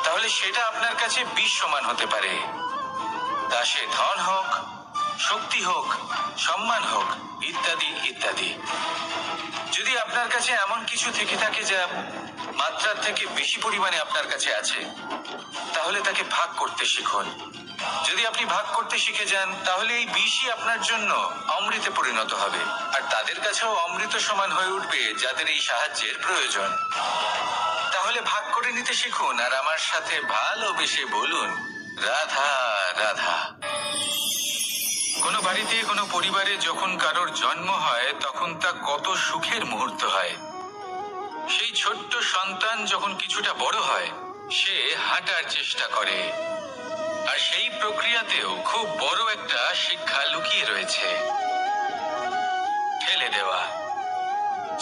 [SPEAKER 1] তাহলে সেটা আপনার কাছে বিষ সমান হতে পারে। তা সে ধন হোক, শক্তি হোক, সম্মান হোক, ইত্যাদি ইত্যাদি। যদি আপনার কাছে এমন কিছু থেকে থাকে যা মাত্রার থেকে বেশি পরিমাণে আপনার কাছে আছে, তাহলে তাকে ভাগ করতে শিখুন। যদি আপনি ভাগ করতে শিখে যান, তাহলে এই বিষই আপনার জন্য অমৃতে পরিণত হবে, আর তাদের কাছেও অমৃত সমান হয়ে উঠবে যাদের এই সাহায্যের প্রয়োজন। তাহলে ভাগ করে নিতে শিখুন আর আমার সাথে ভালোবেসে বলুন, রাধা রাধা। কোনো বাড়িতে, কোনো পরিবারে যখন কারোর জন্ম হয়, তখন তা কত সুখের মুহূর্ত হয়। সেই ছোট্ট সন্তান যখন কিছুটা বড় হয়, সে হাঁটার চেষ্টা করে, আর সেই প্রক্রিয়াতেও খুব বড় একটা শিক্ষা লুকিয়ে রয়েছে, ঠেলে দেওয়া।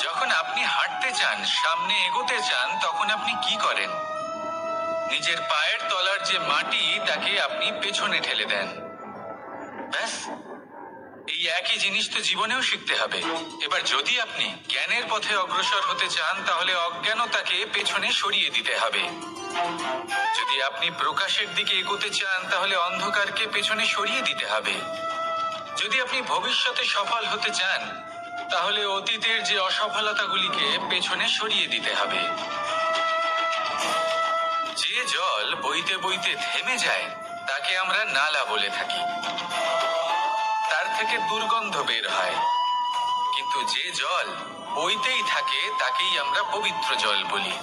[SPEAKER 1] যখন আপনি হাঁটতে চান, সামনে এগোতে চান, তখন আপনি কি করেন? নিজের পায়ের তলার যে মাটি, তাকে আপনি পেছনে ঠেলে দেন। ব্যাস, এই একই জিনিস তো জীবনেও শিখতে হবে। এবার যদি আপনি জ্ঞানের পথে অগ্রসর হতে চান তাহলে অজ্ঞানতাকে পেছনে সরিয়ে দিতে হবে। যদি আপনি প্রকাশের দিকে এগোতে চান তাহলে অন্ধকারকে পেছনে সরিয়ে দিতে হবে। যদি আপনি ভবিষ্যতে সফল হতে চান তাহলে অতীতের যে অসফলতাগুলিকে পেছনে সরিয়ে দিতে হবে। যে জল বইতে বইতে থেমে যায় তাকে আমরা নালা বলে থাকি, তার থেকে দুর্গন্ধ বের হয়। কিন্তু যে জল বইতেই থাকে তাকেই আমরা পবিত্র জল বলি।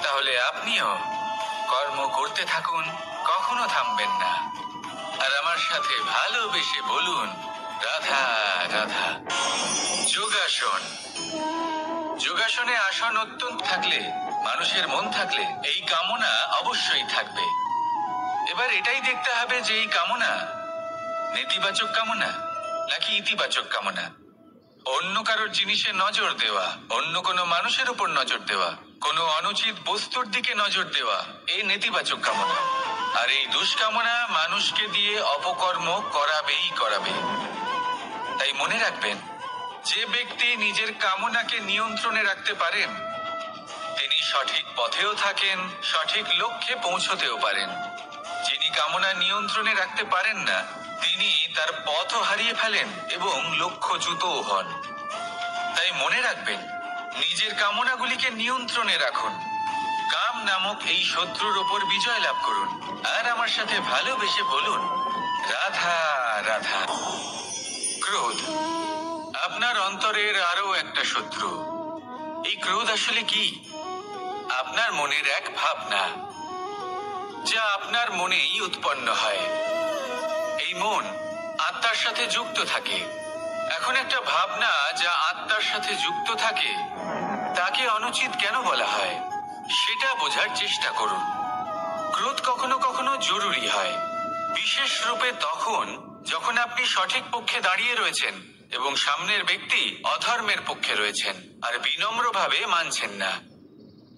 [SPEAKER 1] তাহলে আপনিও কর্ম করতে থাকুন, কখনো থামবেন না। আর আমার সাথে ভালোবেসে বলুন, রাধা রাধা। যোগাসন। যোগাসনে আসন অত্যন্ত থাকলে, মানুষের মন থাকলে এই কামনা অবশ্যই থাকবে। এবার এটাই দেখতে হবে যে এই কামনা নেতিবাচক কামনা নাকি ইতিবাচক কামনা। অন্য কারোর জিনিসে নজর দেওয়া, অন্য কোনো মানুষের উপর নজর দেওয়া, কোনো অনুচিত বস্তুর দিকে নজর দেওয়া এই নেতিবাচক কামনা। আর এই দুষ্কামনা মানুষকে দিয়ে অপকর্ম করাবেই করাবে। তাই মনে রাখবেন, যে ব্যক্তি নিজের কামনাকে নিয়ন্ত্রণে রাখতে পারেন তিনি সঠিক পথেও থাকেন, সঠিক লক্ষ্যে পৌঁছতেও পারেন। যিনি কামনা নিয়ন্ত্রণে রাখতে পারেন না তিনি তার পথও হারিয়ে ফেলেন এবং লক্ষ্যচ্যুতও হন। তাই মনে রাখবেন, নিজের কামনাগুলিকে নিয়ন্ত্রণে রাখুন। কাম নামক এই শত্রুর ওপর বিজয় লাভ করুন। আর আমার সাথে ভালোবেসে বলুন, রাধা রাধা। ক্রোধ আপনার অন্তরের আরো একটা শত্রু। এই ক্রোধ আসলে কি? আপনার মনের এক ভাবনা যা আপনার মনেই উৎপন্ন হয়। এই মন আত্মার সাথে যুক্ত থাকে। এখন একটা ভাবনা যা আত্মার সাথে যুক্ত থাকে তাকে অনুচিত কেন বলা হয় সেটা বোঝার চেষ্টা করুন। ক্রোধ কখনো কখনো জরুরি হয়, বিশেষ রূপে তখন যখন আপনি সঠিক পক্ষে দাঁড়িয়ে রয়েছেন এবং সামনের ব্যক্তি অধর্মের পক্ষে রয়েছেন আর বিনম্রভাবে মানছেন না।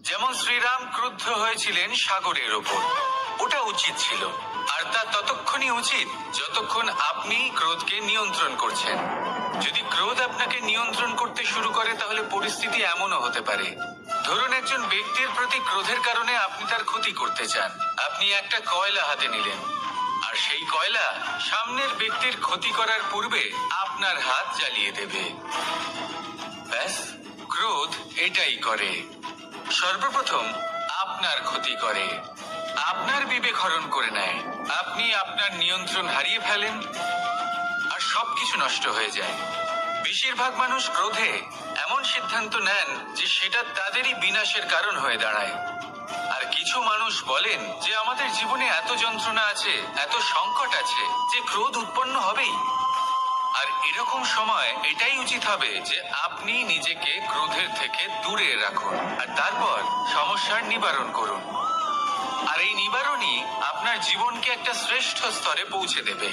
[SPEAKER 1] যেমন শ্রীরাম ক্রুদ্ধ হয়েছিলেন সাগরের ওপর, ওটা উচিত ছিল। আর তা ততক্ষণই উচিত যতক্ষণ আপনি ক্রোধকে নিয়ন্ত্রণ করছেন। যদি ক্রোধ আপনাকে নিয়ন্ত্রণ করতে শুরু করে তাহলে পরিস্থিতি এমনও হতে পারে, ধরুন একজন ব্যক্তির প্রতি ক্রোধের কারণে আপনি তার ক্ষতি করতে চান। আপনি একটা কয়লা হাতে নিলেন আর সেই কয়লা সামনের ব্যক্তির ক্ষতি করার পূর্বে আপনার হাত জ্বালিয়ে দেবে। ব্যাস, ক্রোধ এটাই করে। সর্বপ্রথম আপনার ক্ষতি করে, আপনার বিবেক হরণ করে নেয়, আপনি আপনার নিয়ন্ত্রণ হারিয়ে ফেলেন আর সবকিছু নষ্ট হয়ে যায়। বেশিরভাগ মানুষ ক্রোধে এমন সিদ্ধান্ত নেন যে সেটা তাদেরই বিনাশের কারণ হয়ে দাঁড়ায়। আর কিছু মানুষ বলেন যে আমাদের জীবনে এত যন্ত্রণা আছে, এত সংকট আছে যে ক্রোধ উৎপন্ন হবেই। আর এরকম সময় এটাই উচিত হবে যে আপনি নিজেকে ক্রোধের থেকে দূরে রাখুন আর তারপর সমস্যার নিবারণ করুন। আর এই নিবারণই আপনার জীবনকে একটা শ্রেষ্ঠ স্তরে পৌঁছে দেবে।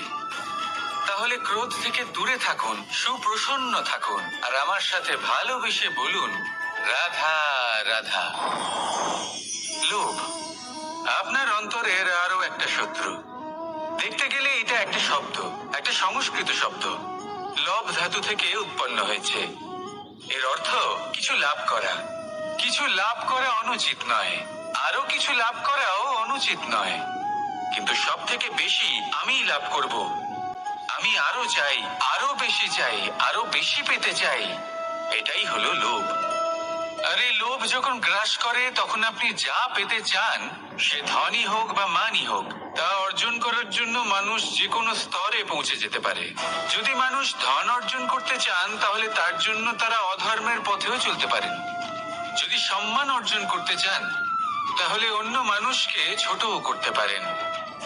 [SPEAKER 1] তাহলে ক্রোধ থেকে দূরে থাকুন, সুপ্রসন্ন থাকুন আর আমার সাথে ভালোবেসে বলুন, রাধা রাধা। লোভ আপনার অন্তরের আরো একটা শত্রু। দেখতে গেলে এটা একটা শব্দ, একটা সংস্কৃত শব্দ। লব ধাতু থেকে উৎপন্ন হয়েছে। এর অর্থ কিছু লাভ করা। কিছু লাভ করা অনুচিত নয়, আরো কিছু লাভ করাও অনুচিত নয়, কিন্তু সব থেকে বেশি আমি লাভ করব। আমি আরো চাই, আরো বেশি চাই, আরো বেশি পেতে চাই। এটাই হলো লোভ। আর এই লোভ যখন গ্রাস করে তখন আপনি যা পেতে চান, সে ধনই হোক বা মানই হোক, তা অর্জন করার জন্য মানুষ যে কোনো স্তরে পৌঁছে যেতে পারে। যদি মানুষ ধন অর্জন করতে চান তাহলে তার জন্য তারা অধর্মের পথেও চলতে পারেন। যদি সম্মান অর্জন করতে চান তাহলে অন্য মানুষকে ছোটও করতে পারেন।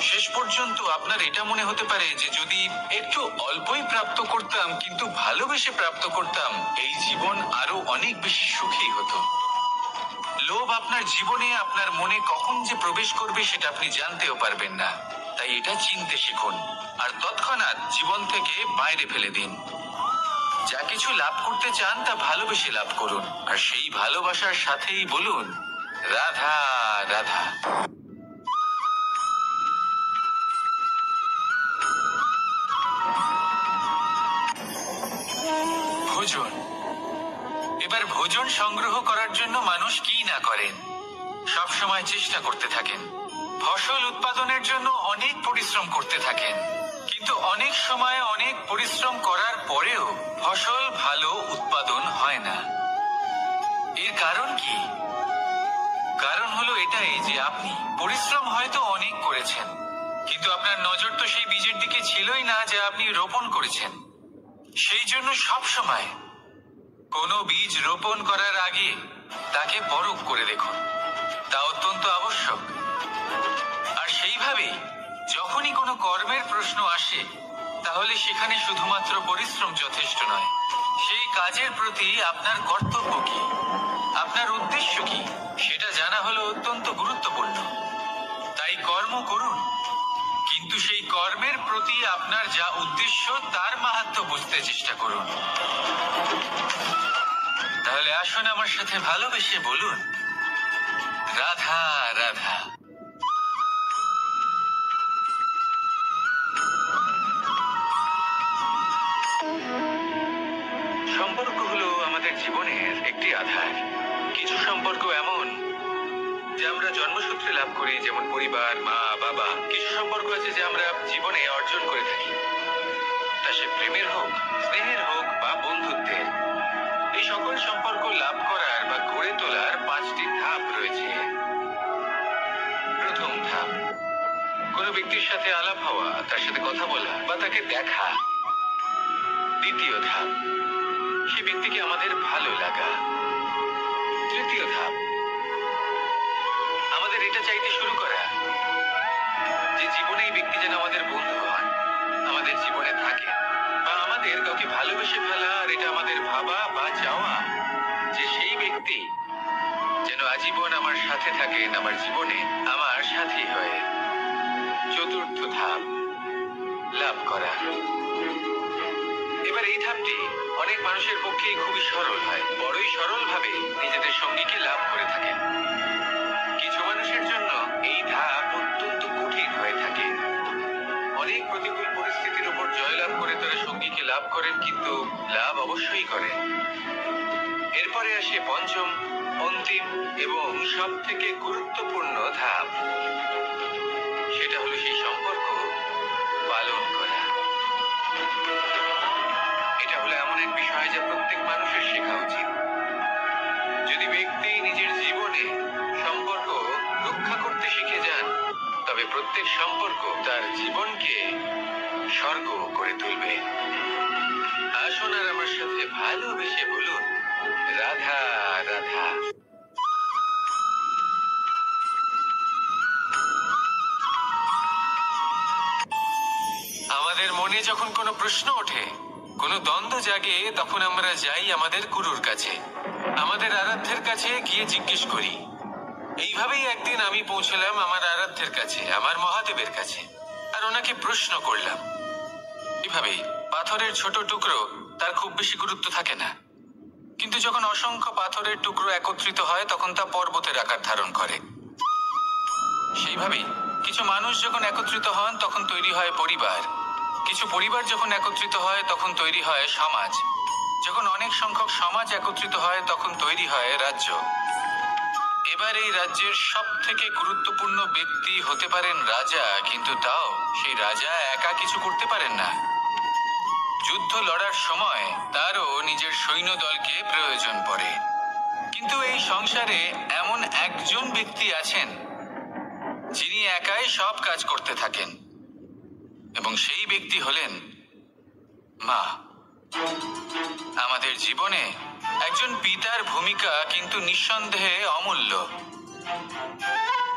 [SPEAKER 1] শেষ পর্যন্ত আপনার এটা মনে হতে পারে যে যদি একটু অল্পই প্রাপ্ত করতাম কিন্তু ভালোবেসে প্রাপ্ত করতাম, এই জীবন আরো অনেক বেশি সুখী হতো। লোভ আপনার জীবনে, আপনার মনে কখন যে প্রবেশ করবে সেটা আপনি জানতেও পারবেন না। তাই এটা চিনতে শিখুন আর তৎক্ষণাৎ জীবন থেকে বাইরে ফেলে দিন। যা কিছু লাভ করতে চান তা ভালোবেসে লাভ করুন আর সেই ভালোবাসার সাথেই বলুন, রাধা রাধা। ভোজন। এবার ভোজন সংগ্রহ করার জন্য মানুষ কি না করেন, সব সময় চেষ্টা করতে থাকেন। ফসল উৎপাদনের জন্য অনেক পরিশ্রম করতে থাকেন, কিন্তু অনেক সময় অনেক পরিশ্রম করার পরেও ফসল ভালো উৎপাদন হয় না। এর কারণ কি? কারণ হলো এটাই যে আপনি পরিশ্রম হয়তো অনেক করেছেন, কিন্তু আপনার নজর তো সেই বীজের দিকে ছিলই না যা আপনি রোপণ করেছেন। সেই জন্য সব সময় কোনো বীজ রোপণ করার আগে তাকে পরখ করে দেখুন, তা অত্যন্ত আবশ্যক। আর সেইভাবেই যখনই কোনো কর্মের প্রশ্ন আসে, তাহলে সেখানে শুধুমাত্র পরিশ্রম যথেষ্ট নয়। সেই কাজের প্রতি আপনার কর্তব্য কি, আপনার উদ্দেশ্য কি, সেটা জানা হলো অত্যন্ত গুরুত্বপূর্ণ। তাই কর্ম করুন, কিন্তু সেই কর্মের প্রতি আপনার যা উদ্দেশ্য তার মাহাত্ম্য বুঝতে চেষ্টা করুন। তাহলে আসুন আমার সাথে ভালোবেসে বলুন, রাধা রাধা। সম্পর্ক হলো আমাদের জীবনের একটি আধার। কিছু সম্পর্ক এমন যা আমরা জন্মসূত্রে লাভ করি, যেমন পরিবার, মা, বাবা। কিছু সম্পর্ক আছে যে আমরা জীবনে অর্জন করে থাকি, তা সে প্রেমের হোক, স্নেহের হোক বা বন্ধুত্বের। এই সকল সম্পর্ক লাভ করার বা গড়ে তোলার 5টি ধাপ রয়েছে। প্রথম ধাপ, কোনো ব্যক্তির সাথে আলাপ হওয়া, তার সাথে কথা বলা বা তাকে দেখা। দ্বিতীয় ধাপ, সে ব্যক্তিকে আমাদের ভালো লাগা। তৃতীয় ধাপ, আমাদের এটা চাইতে শুরু করা যে জীবনে এই ব্যক্তি যেন আমাদের বন্ধু হন, আমাদের জীবনে থাকে, বা আমাদের কাউকে ভালোবেসে ফেলা। আর এটা আমাদের ভাবা বা চাওয়া যে সেই ব্যক্তি যেন আজীবন আমার সাথে থাকেন, আমার জীবনে আমার সাথী হয়ে। চতুর্থ ধাপ, লাভ করা। এবার এই ধাপটি অনেক মানুষের পক্ষেই খুবই সরল হয়, বড়ই সরল ভাবে নিজেদের সঙ্গীকে লাভ করে থাকেন। কিছু মানুষের জন্য এই ধাপ অত্যন্ত কঠিন হয়ে থাকে। অনেক প্রতিকূল পরিস্থিতির উপর জয়লাভ করে তারা সঙ্গীকে লাভ করেন, কিন্তু লাভ অবশ্যই করেন। এরপরে আসে পঞ্চম, অন্তিম এবং সব থেকে গুরুত্বপূর্ণ ধাপ। সেটা হলো সেই সম্পর্ক পালন করা। এটা হলো এমন এক বিষয় যা প্রত্যেক মানুষের শেখা উচিত। যদি ব্যক্তি নিজের জীবনে সম্পর্ক রক্ষা করতে শিখে যান, তবে প্রত্যেক সম্পর্ক তার জীবনকে স্বর্গ করে তুলবে। আসুন আর আমার সাথে ভালোবেসে বলুন, রাধা রাধা। আমাদের মনে যখন কোনো প্রশ্ন ওঠে, কোনো দ্বন্দ্ব জাগে, তখন আমরা যাই আমাদের গুরুর কাছে, আমাদের আরাধ্যের কাছে গিয়ে জিজ্ঞেস করি। এইভাবেই একদিন আমি পৌঁছলাম আমার আরাধ্যের কাছে, আমার মহাদেবের কাছে, আর ওনাকে প্রশ্ন করলাম। এভাবেই পাথরের ছোট টুকরো, তার খুব বেশি গুরুত্ব থাকে না, কিন্তু যখন অসংখ্য পাথরের টুকরো একত্রিত হয় তখন তা পর্বতের আকার ধারণ করে। সেইভাবেই কিছু মানুষ যখন একত্রিত হন তখন তৈরি হয় পরিবার, কিছু পরিবার যখন একত্রিত হয় তখন তৈরি হয় সমাজ, যখন অনেক সংখ্যক সমাজ একত্রিত হয় তখন তৈরি হয় রাজ্য। এবার এই রাজ্যের সব থেকে গুরুত্বপূর্ণ ব্যক্তি হতে পারেন রাজা, কিন্তু তাও সেই রাজা একা কিছু করতে পারেন না। যুদ্ধ লড়ার সময় তারও নিজের সৈন্যদলকে প্রয়োজন পড়ে। কিন্তু এই সংসারে এমন একজন ব্যক্তি আছেন যিনি একাই সব কাজ করতে থাকেন, এবং সেই ব্যক্তি হলেন মা। আমাদের জীবনে একজন পিতার ভূমিকা কিন্তু নিঃসন্দেহে অমূল্য,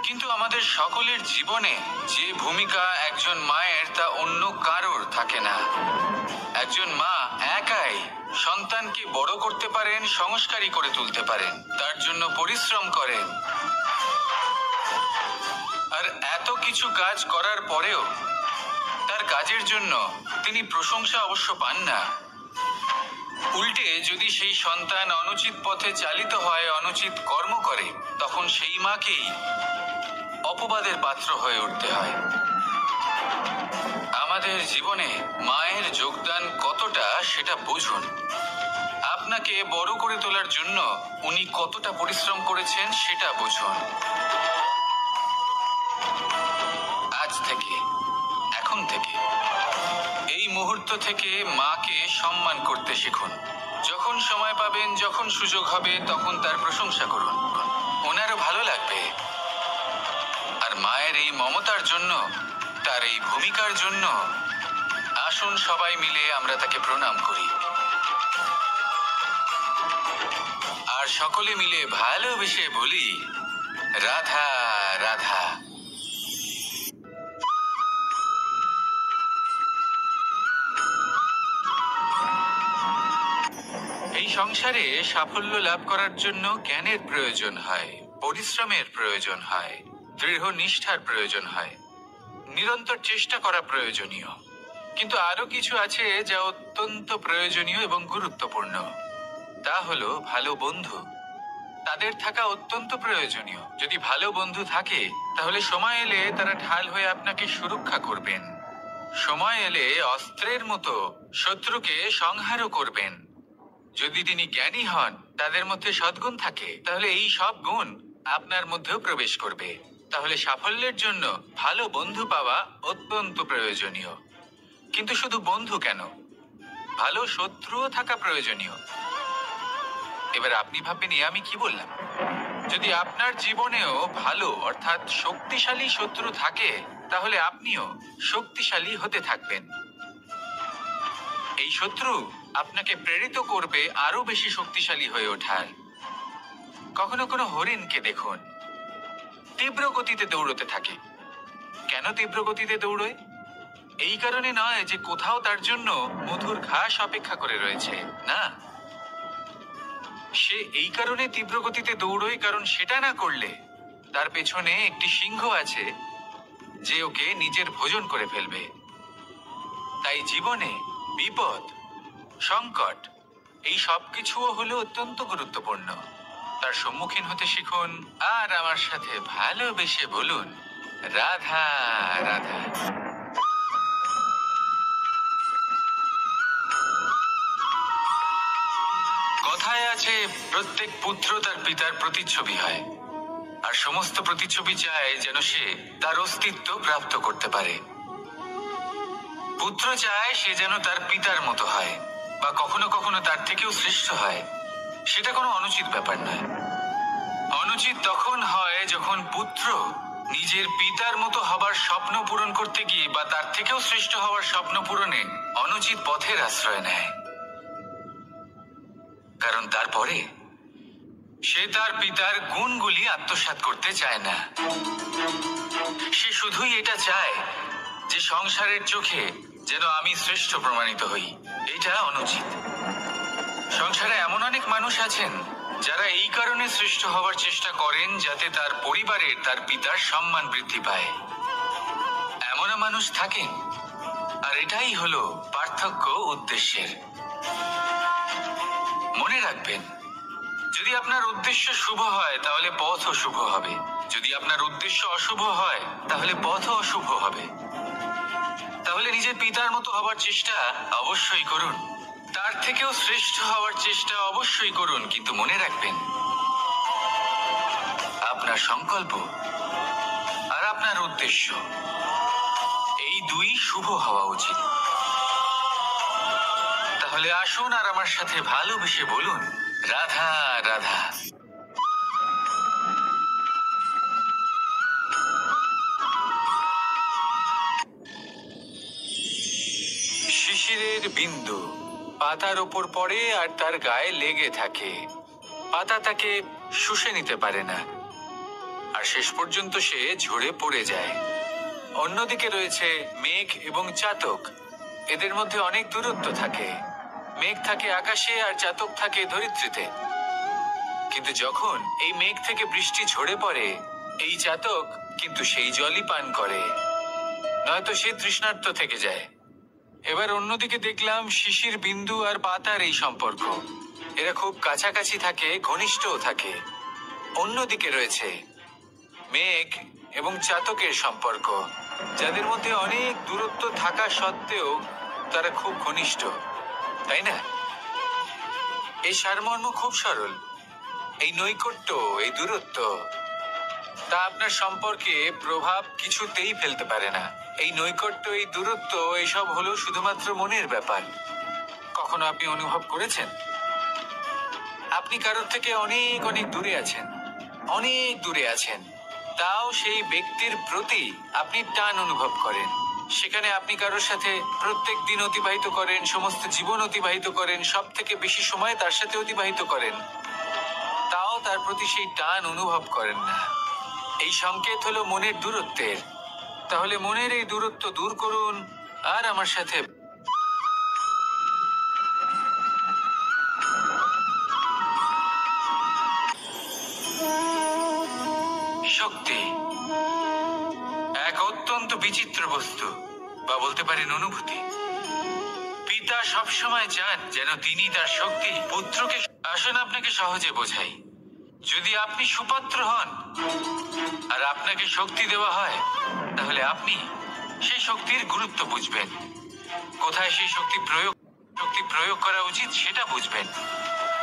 [SPEAKER 1] কিন্তু আমাদের সকলের জীবনে যে ভূমিকা একজন মায়ের তা অন্য কারোর থাকে না। একজন মা একাই সন্তানকে বড় করতে পারেন, সংস্কারী করে তুলতে পারেন, তার জন্য পরিশ্রম করেন। আর এত কিছু কাজ করার পরেও তার কাজের জন্য তিনি প্রশংসা অবশ্য পান না। উল্টে যদি সেই সন্তান অনুচিত পথে চালিত হয়, অনুচিত কর্ম করে, তখন সেই মাকেই অপবাদের পাত্র হয়ে উঠতে হয়। আমাদের জীবনে মায়ের যোগদান কতটা সেটা বুঝুন। আপনাকে বড় করে তোলার জন্য উনি কতটা পরিশ্রম করেছেন সেটা বুঝুন। আজ থেকে, এখন থেকে, এই মুহূর্ত থেকে মাকে সম্মান করতে শিখুন। যখন সময় পাবেন, যখন সুযোগ হবে, তখন তার প্রশংসা করুন। ওনারও ভালো লাগবে। আর মায়ের এই মমতার জন্য, তার এই ভূমিকার জন্য আসুন সবাই মিলে আমরা তাকে প্রণাম করি। আর সকলে মিলে ভালোবেসে বলি, রাধা রাধা। এই সংসারে সাফল্য লাভ করার জন্য জ্ঞানের প্রয়োজন হয়, পরিশ্রমের প্রয়োজন হয়, দৃঢ় নিষ্ঠার প্রয়োজন হয়, নিরন্তর চেষ্টা করা প্রয়োজনীয়। কিন্তু আরো কিছু আছে যা অত্যন্ত প্রয়োজনীয় এবং গুরুত্বপূর্ণ। তা হলো ভালো বন্ধু। তাদের থাকা অত্যন্ত প্রয়োজনীয়। যদি ভালো বন্ধু থাকে তাহলে সময় এলে তারা ঢাল হয়ে আপনাকে সুরক্ষা করবেন। সময় এলে অস্ত্রের মতো শত্রুকে সংহারও করবেন। যদি তিনি জ্ঞানী হন, তাদের মধ্যে সদ্গুণ থাকে, তাহলে এই সব গুণ আপনার মধ্যেও প্রবেশ করবে। তাহলে সাফল্যের জন্য ভালো বন্ধু পাওয়া অত্যন্ত প্রয়োজনীয়। কিন্তু শুধু বন্ধু কেন, ভালো শত্রুও থাকা প্রয়োজনীয়। এবার আপনি ভাববেন আমি কি বললাম। যদি আপনার জীবনেও ভালো অর্থাৎ শক্তিশালী শত্রু থাকে, তাহলে আপনিও শক্তিশালী হতে থাকবেন। এই শত্রু আপনাকে প্রেরিত করবে আরো বেশি শক্তিশালী হয়ে ওঠার। কখনো কোনো হরিণকে দেখুন, তীব্র গতিতে দৌড়তে থাকে। কেন তীব্র গতিতে দৌড়য়? এই কারণে নয় যে কোথাও তার জন্য মধুর ঘাস অপেক্ষা করে রয়েছে, না। সে এই কারণে তীব্র গতিতে দৌড়য় কারণ সেটা না করলে তার পেছনে একটি সিংহ আছে যে ওকে নিজের ভোজন করে ফেলবে। তাই জীবনে বিপদ, সংকট, এই সব কিছুও হলো অত্যন্ত গুরুত্বপূর্ণ। তার সম্মুখীন হতে শিখুন আর আমার সাথে ভালোবেসে বলুন, রাধা রাধা। কথায় আছে, প্রত্যেক পুত্র তার পিতার প্রতিচ্ছবি হয়, আর সমস্ত প্রতিচ্ছবি চায় যেন সে তার অস্তিত্ব প্রাপ্ত করতে পারে। পুত্র চায় সে যেন তার পিতার মতো হয়, বা কখনো কখনো তার থেকেও শ্রেষ্ঠ হয়। সেটা কোনো অনুচিত ব্যাপার নয়। অনুচিত তখন হয় যখন পুত্র নিজের পিতার মতো হবার স্বপ্ন পূরণ করতে গিয়ে বা তার থেকেও শ্রেষ্ঠ হওয়ার স্বপ্ন পূরণে অনুচিত পথের আশ্রয় নেয়। কারণ তারপরে সে তার পিতার গুণগুলি আত্মসাৎ করতে চায় না। সে শুধুই এটা চায় যে সংসারের চোখে যেন আমি শ্রেষ্ঠ প্রমাণিত হই। এটা অনুচিত। সংসারে এমন অনেক মানুষ আছেন যারা এই কারণে শ্রেষ্ঠ হওয়ার চেষ্টা করেন যাতে তার পরিবারের তার পিতার সম্মান বৃদ্ধি পায়। এমনও মানুষ থাকেন, আর এটাই হলো পার্থক্য উদ্দেশ্যের। মনে রাখবেন, যদি আপনার উদ্দেশ্য শুভ হয় তাহলে পথও শুভ হবে। যদি আপনার উদ্দেশ্য অশুভ হয় তাহলে পথও অশুভ হবে। তাহলে নিজের পিতার মতো হবার চেষ্টা অবশ্যই করুন, তার থেকেও শ্রেষ্ঠ হওয়ার চেষ্টা অবশ্যই করুন। কিন্তু মনে রাখবেন, আপনার সংকল্প আর আপনার উদ্দেশ্য এই দুই শুভ হওয়া উচিত। তাহলে আসুন আর আমার সাথে ভালোবেসে বলুন, রাধা রাধা। শিশিরের বিন্দু পাতার ওপর পড়ে আর তার গায়ে লেগে থাকে। পাতা তাকে শুষে নিতে পারে না, আর শেষ পর্যন্ত সে ঝরে পড়ে যায়। অন্যদিকে রয়েছে মেঘ এবং চাতক। এদের মধ্যে অনেক দূরত্ব থাকে। মেঘ থাকে আকাশে আর চাতক থাকে ধরিত্রীতে। কিন্তু যখন এই মেঘ থেকে বৃষ্টি ঝরে পড়ে, এই চাতক কিন্তু সেই জলই পান করে, নয়তো সে তৃষ্ণার্ত থেকে যায়। এবার অন্যদিকে দেখলাম শিশির বিন্দু আর পাতার এই সম্পর্ক। এরা খুব কাছাকাছি থাকে, ঘনিষ্ঠও থাকে। অন্যদিকে রয়েছে মেঘ এবং চাতকের সম্পর্ক, যাদের মধ্যে অনেক দূরত্ব থাকা সত্ত্বেও তারা খুব ঘনিষ্ঠ, তাই না? এই সারমর্ম খুব সরল। এই নৈকট্য, এই দূরত্ব, তা আপনার সম্পর্কে প্রভাব কিছুতেই ফেলতে পারে না। এই নৈকট্য, এই দূরত্ব, এসব হলো শুধুমাত্র মনের ব্যাপার। কখনো আপনি অনুভব করেছেন আপনি কারোর থেকে অনেক অনেক দূরে আছেন, অনেক দূরে আছেন, তাও সেই ব্যক্তির প্রতি আপনি টান অনুভব করেন? সেখানে আপনি কারোর সাথে প্রত্যেক দিন অতিবাহিত করেন, সমস্ত জীবন অতিবাহিত করেন, সব থেকে বেশি সময় তার সাথে অতিবাহিত করেন, তাও তার প্রতি সেই টান অনুভব করেন না। এই সংকেত হলো মনের দূরত্বের। তাহলে মনের এই দূরত্ব দূর করুন আর আমার সাথে শক্তি এক অত্যন্ত বিচিত্র বস্তু, বা বলতে পারেন অনুভূতি। পিতা সবসময় চান যেন তিনি তার শক্তি পুত্রকে। আসুন আপনাকে সহজে বোঝাই। যদি আপনি সুপাত্র হন আর আপনাকে শক্তি দেওয়া হয়, তাহলে আপনি সেই শক্তির গুরুত্ব বুঝবেন, কোথায় সেই শক্তি প্রয়োগ করা উচিত সেটা বুঝবেন।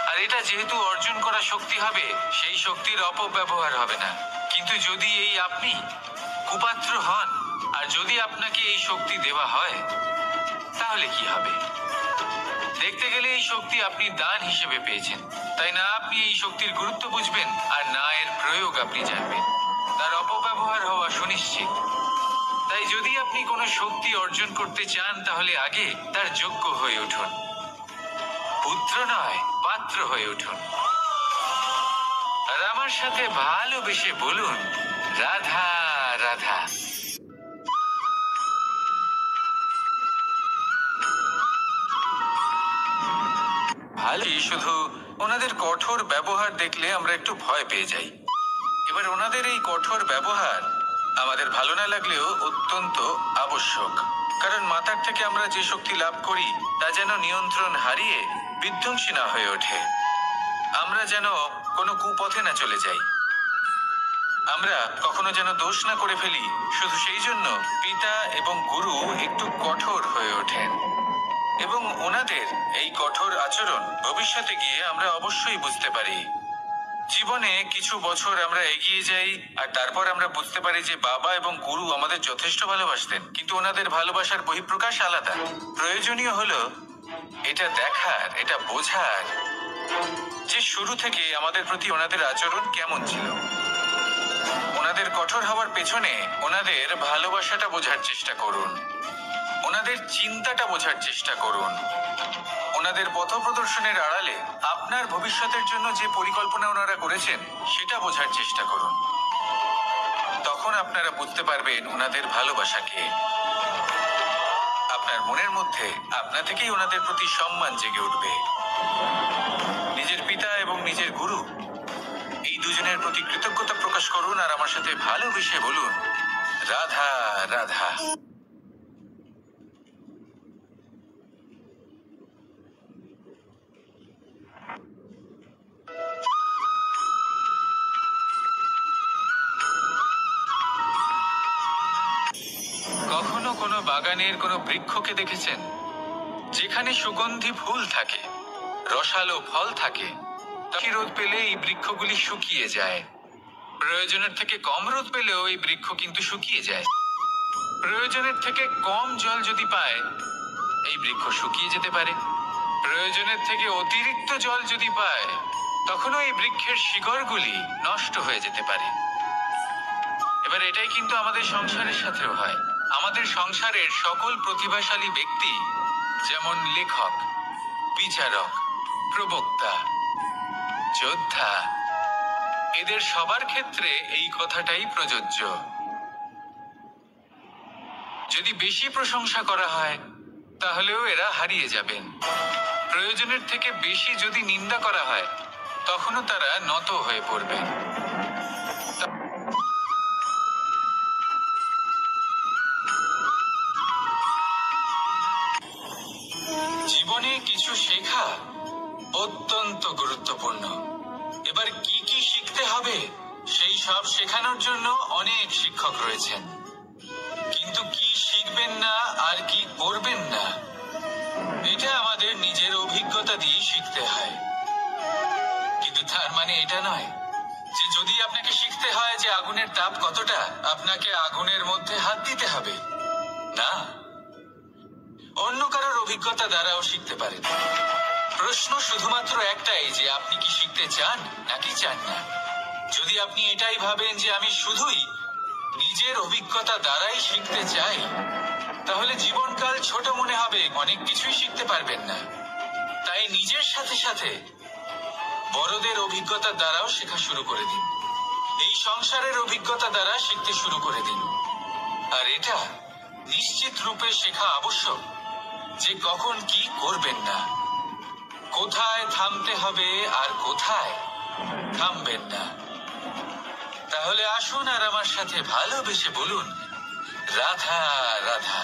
[SPEAKER 1] আর এটা যেহেতু অর্জন করা শক্তি হবে, সেই শক্তির অপব্যবহার হবে না। কিন্তু যদি এই আপনি কুপাত্র হন আর যদি আপনাকে এই শক্তি দেওয়া হয়, তাহলে কি হবে? দেখতে গেলে এই শক্তি আপনি দান হিসেবে পেয়েছেন, তাই না? আপনি এই শক্তির গুরুত্ব বুঝবেন আর না এর প্রয়োগ আপনি জানবেন। তার অপব্যবহার হওয়া সুনিশ্চিত। তাই যদি আপনি কোনো শক্তি অর্জন করতে চান, তাহলে আগে তার যোগ্য হয়ে উঠুন। পুত্র নয়, পাত্র হয়ে উঠুন। আর আমার সাথে ভালোবেসে বলুন, রাধা রাধা। ভালোই, শুধু ওনাদের কঠোর ব্যবহার দেখলে আমরা একটু ভয় পেয়ে যাই। এবার ওনাদের এই কঠোর ব্যবহার আমাদের ভালো না লাগলেও অত্যন্ত আবশ্যক, কারণ মাতার থেকে আমরা যে শক্তি লাভ করি তা যেন নিয়ন্ত্রণ হারিয়ে বিধ্বংসী না হয়ে ওঠে। আমরা যেন কোনো কুপথে না চলে যাই, আমরা কখনো যেন দোষ না করে ফেলি। শুধু সেই জন্য পিতা এবং গুরু একটু কঠোর হয়ে ওঠেন, এবং ওনাদের এই কঠোর আচরণ ভবিষ্যতে গিয়ে আমরা অবশ্যই বুঝতে পারি। জীবনে কিছু বছর আমরা এগিয়ে যাই আর তারপর আমরা বুঝতে পারি যে বাবা এবং গুরু আমাদের যথেষ্ট ভালোবাসতেন, কিন্তু ওনাদের ভালোবাসার বহিঃপ্রকাশ আলাদা। প্রয়োজনীয় হলো এটা দেখার, এটা বোঝার যে শুরু থেকে আমাদের প্রতি ওনাদের আচরণ কেমন ছিল। ওনাদের কঠোর হওয়ার পেছনে ওনাদের ভালোবাসাটা বোঝার চেষ্টা করুন, ওনাদের চিন্তাটা বোঝার চেষ্টা করুন, ওনাদের পথপ্রদর্শনের আড়ালে আপনার ভবিষ্যতের জন্য যে পরিকল্পনা ওনারা করেছেন সেটা বোঝার চেষ্টা করুন। তখন আপনারা বুঝতে পারবেন ওনাদের ভালোবাসাকে। আপনার মনের মধ্যে আপনা থেকেই ওনাদের প্রতি সম্মান জেগে উঠবে। নিজের পিতা এবং নিজের গুরু, এই দুজনের প্রতি কৃতজ্ঞতা প্রকাশ করুন আর আমার সাথে ভালোবেসে বলুন, রাধা রাধা। কখনো কোনো বাগানের কোনো বৃক্ষকে দেখেছেন যেখানে সুগন্ধি ফুল থাকে, রসালো ফল থাকে? রোদ পেলে এই বৃক্ষগুলি শুকিয়ে যায়। প্রয়োজনের থেকে কম রোদ পেলেও এই বৃক্ষ কিন্তু শুকিয়ে যায়। প্রয়োজনের থেকে কম জল যদি পায়, এই বৃক্ষ শুকিয়ে যেতে পারে। প্রয়োজনের থেকে অতিরিক্ত জল যদি পায়, তখনও এই বৃক্ষের শিকড়গুলি নষ্ট হয়ে যেতে পারে। এবার এটাই কিন্তু আমাদের সংসারের সাথেও হয়। আমাদের সংসারের সকল প্রতিভাশালী ব্যক্তি, যেমন লেখক, বিচারক, প্রবক্তা, যোদ্ধা, এদের সবার ক্ষেত্রে এই কথাটাই প্রযোজ্য। যদি বেশি প্রশংসা করা হয়, তাহলেও এরা হারিয়ে যাবেন। প্রয়োজনের থেকে বেশি যদি নিন্দা করা হয়, তখনও তারা নত হয়ে পড়বেন। জীবনে কিছু শেখা অত্যন্ত গুরুত্বপূর্ণ। এবার কি কি শিখতে হবে, সেই সব শেখানোর জন্য অনেক শিক্ষক রয়েছেন, কিন্তু কি শিখবেন না আর কি করবেন না, এটা আমাদের নিজের অভিজ্ঞতা দিয়ে শিখতে হয়। মানে এটা নয় যে যদি আপনাকে শিখতে হয় যে আগুনের তাপ কতটা, আপনাকে আগুনের মধ্যে হাত দিতে হবে। না, অন্য কারোর অভিজ্ঞতা দ্বারাও শিখতে পারেন। প্রশ্ন শুধুমাত্র একটাই যে আপনি কি শিখতে চান নাকি চান না। যদি আপনি এটাই ভাবেন যে আমি শুধুই নিজের অভিজ্ঞতা দ্বারাই শিখতে চাই, তাহলে জীবনকাল ছোট মনে হবে, অনেক কিছুই শিখতে পারবেন না। তাই নিজের সাথে সাথে বড়দের অভিজ্ঞতা দ্বারাও শেখা শুরু করে দিন। এই সংসারের অভিজ্ঞতা দ্বারা শিখতে শুরু করে দিন। আর এটা নিশ্চিত রূপে শেখা আবশ্যক যে কখন কি করবেন না, কোথায় থামতে হবে আর কোথায় থামবেন না। তাহলে আসুন আর আমার সাথে ভালোবেসে বলুন, রাধা রাধা।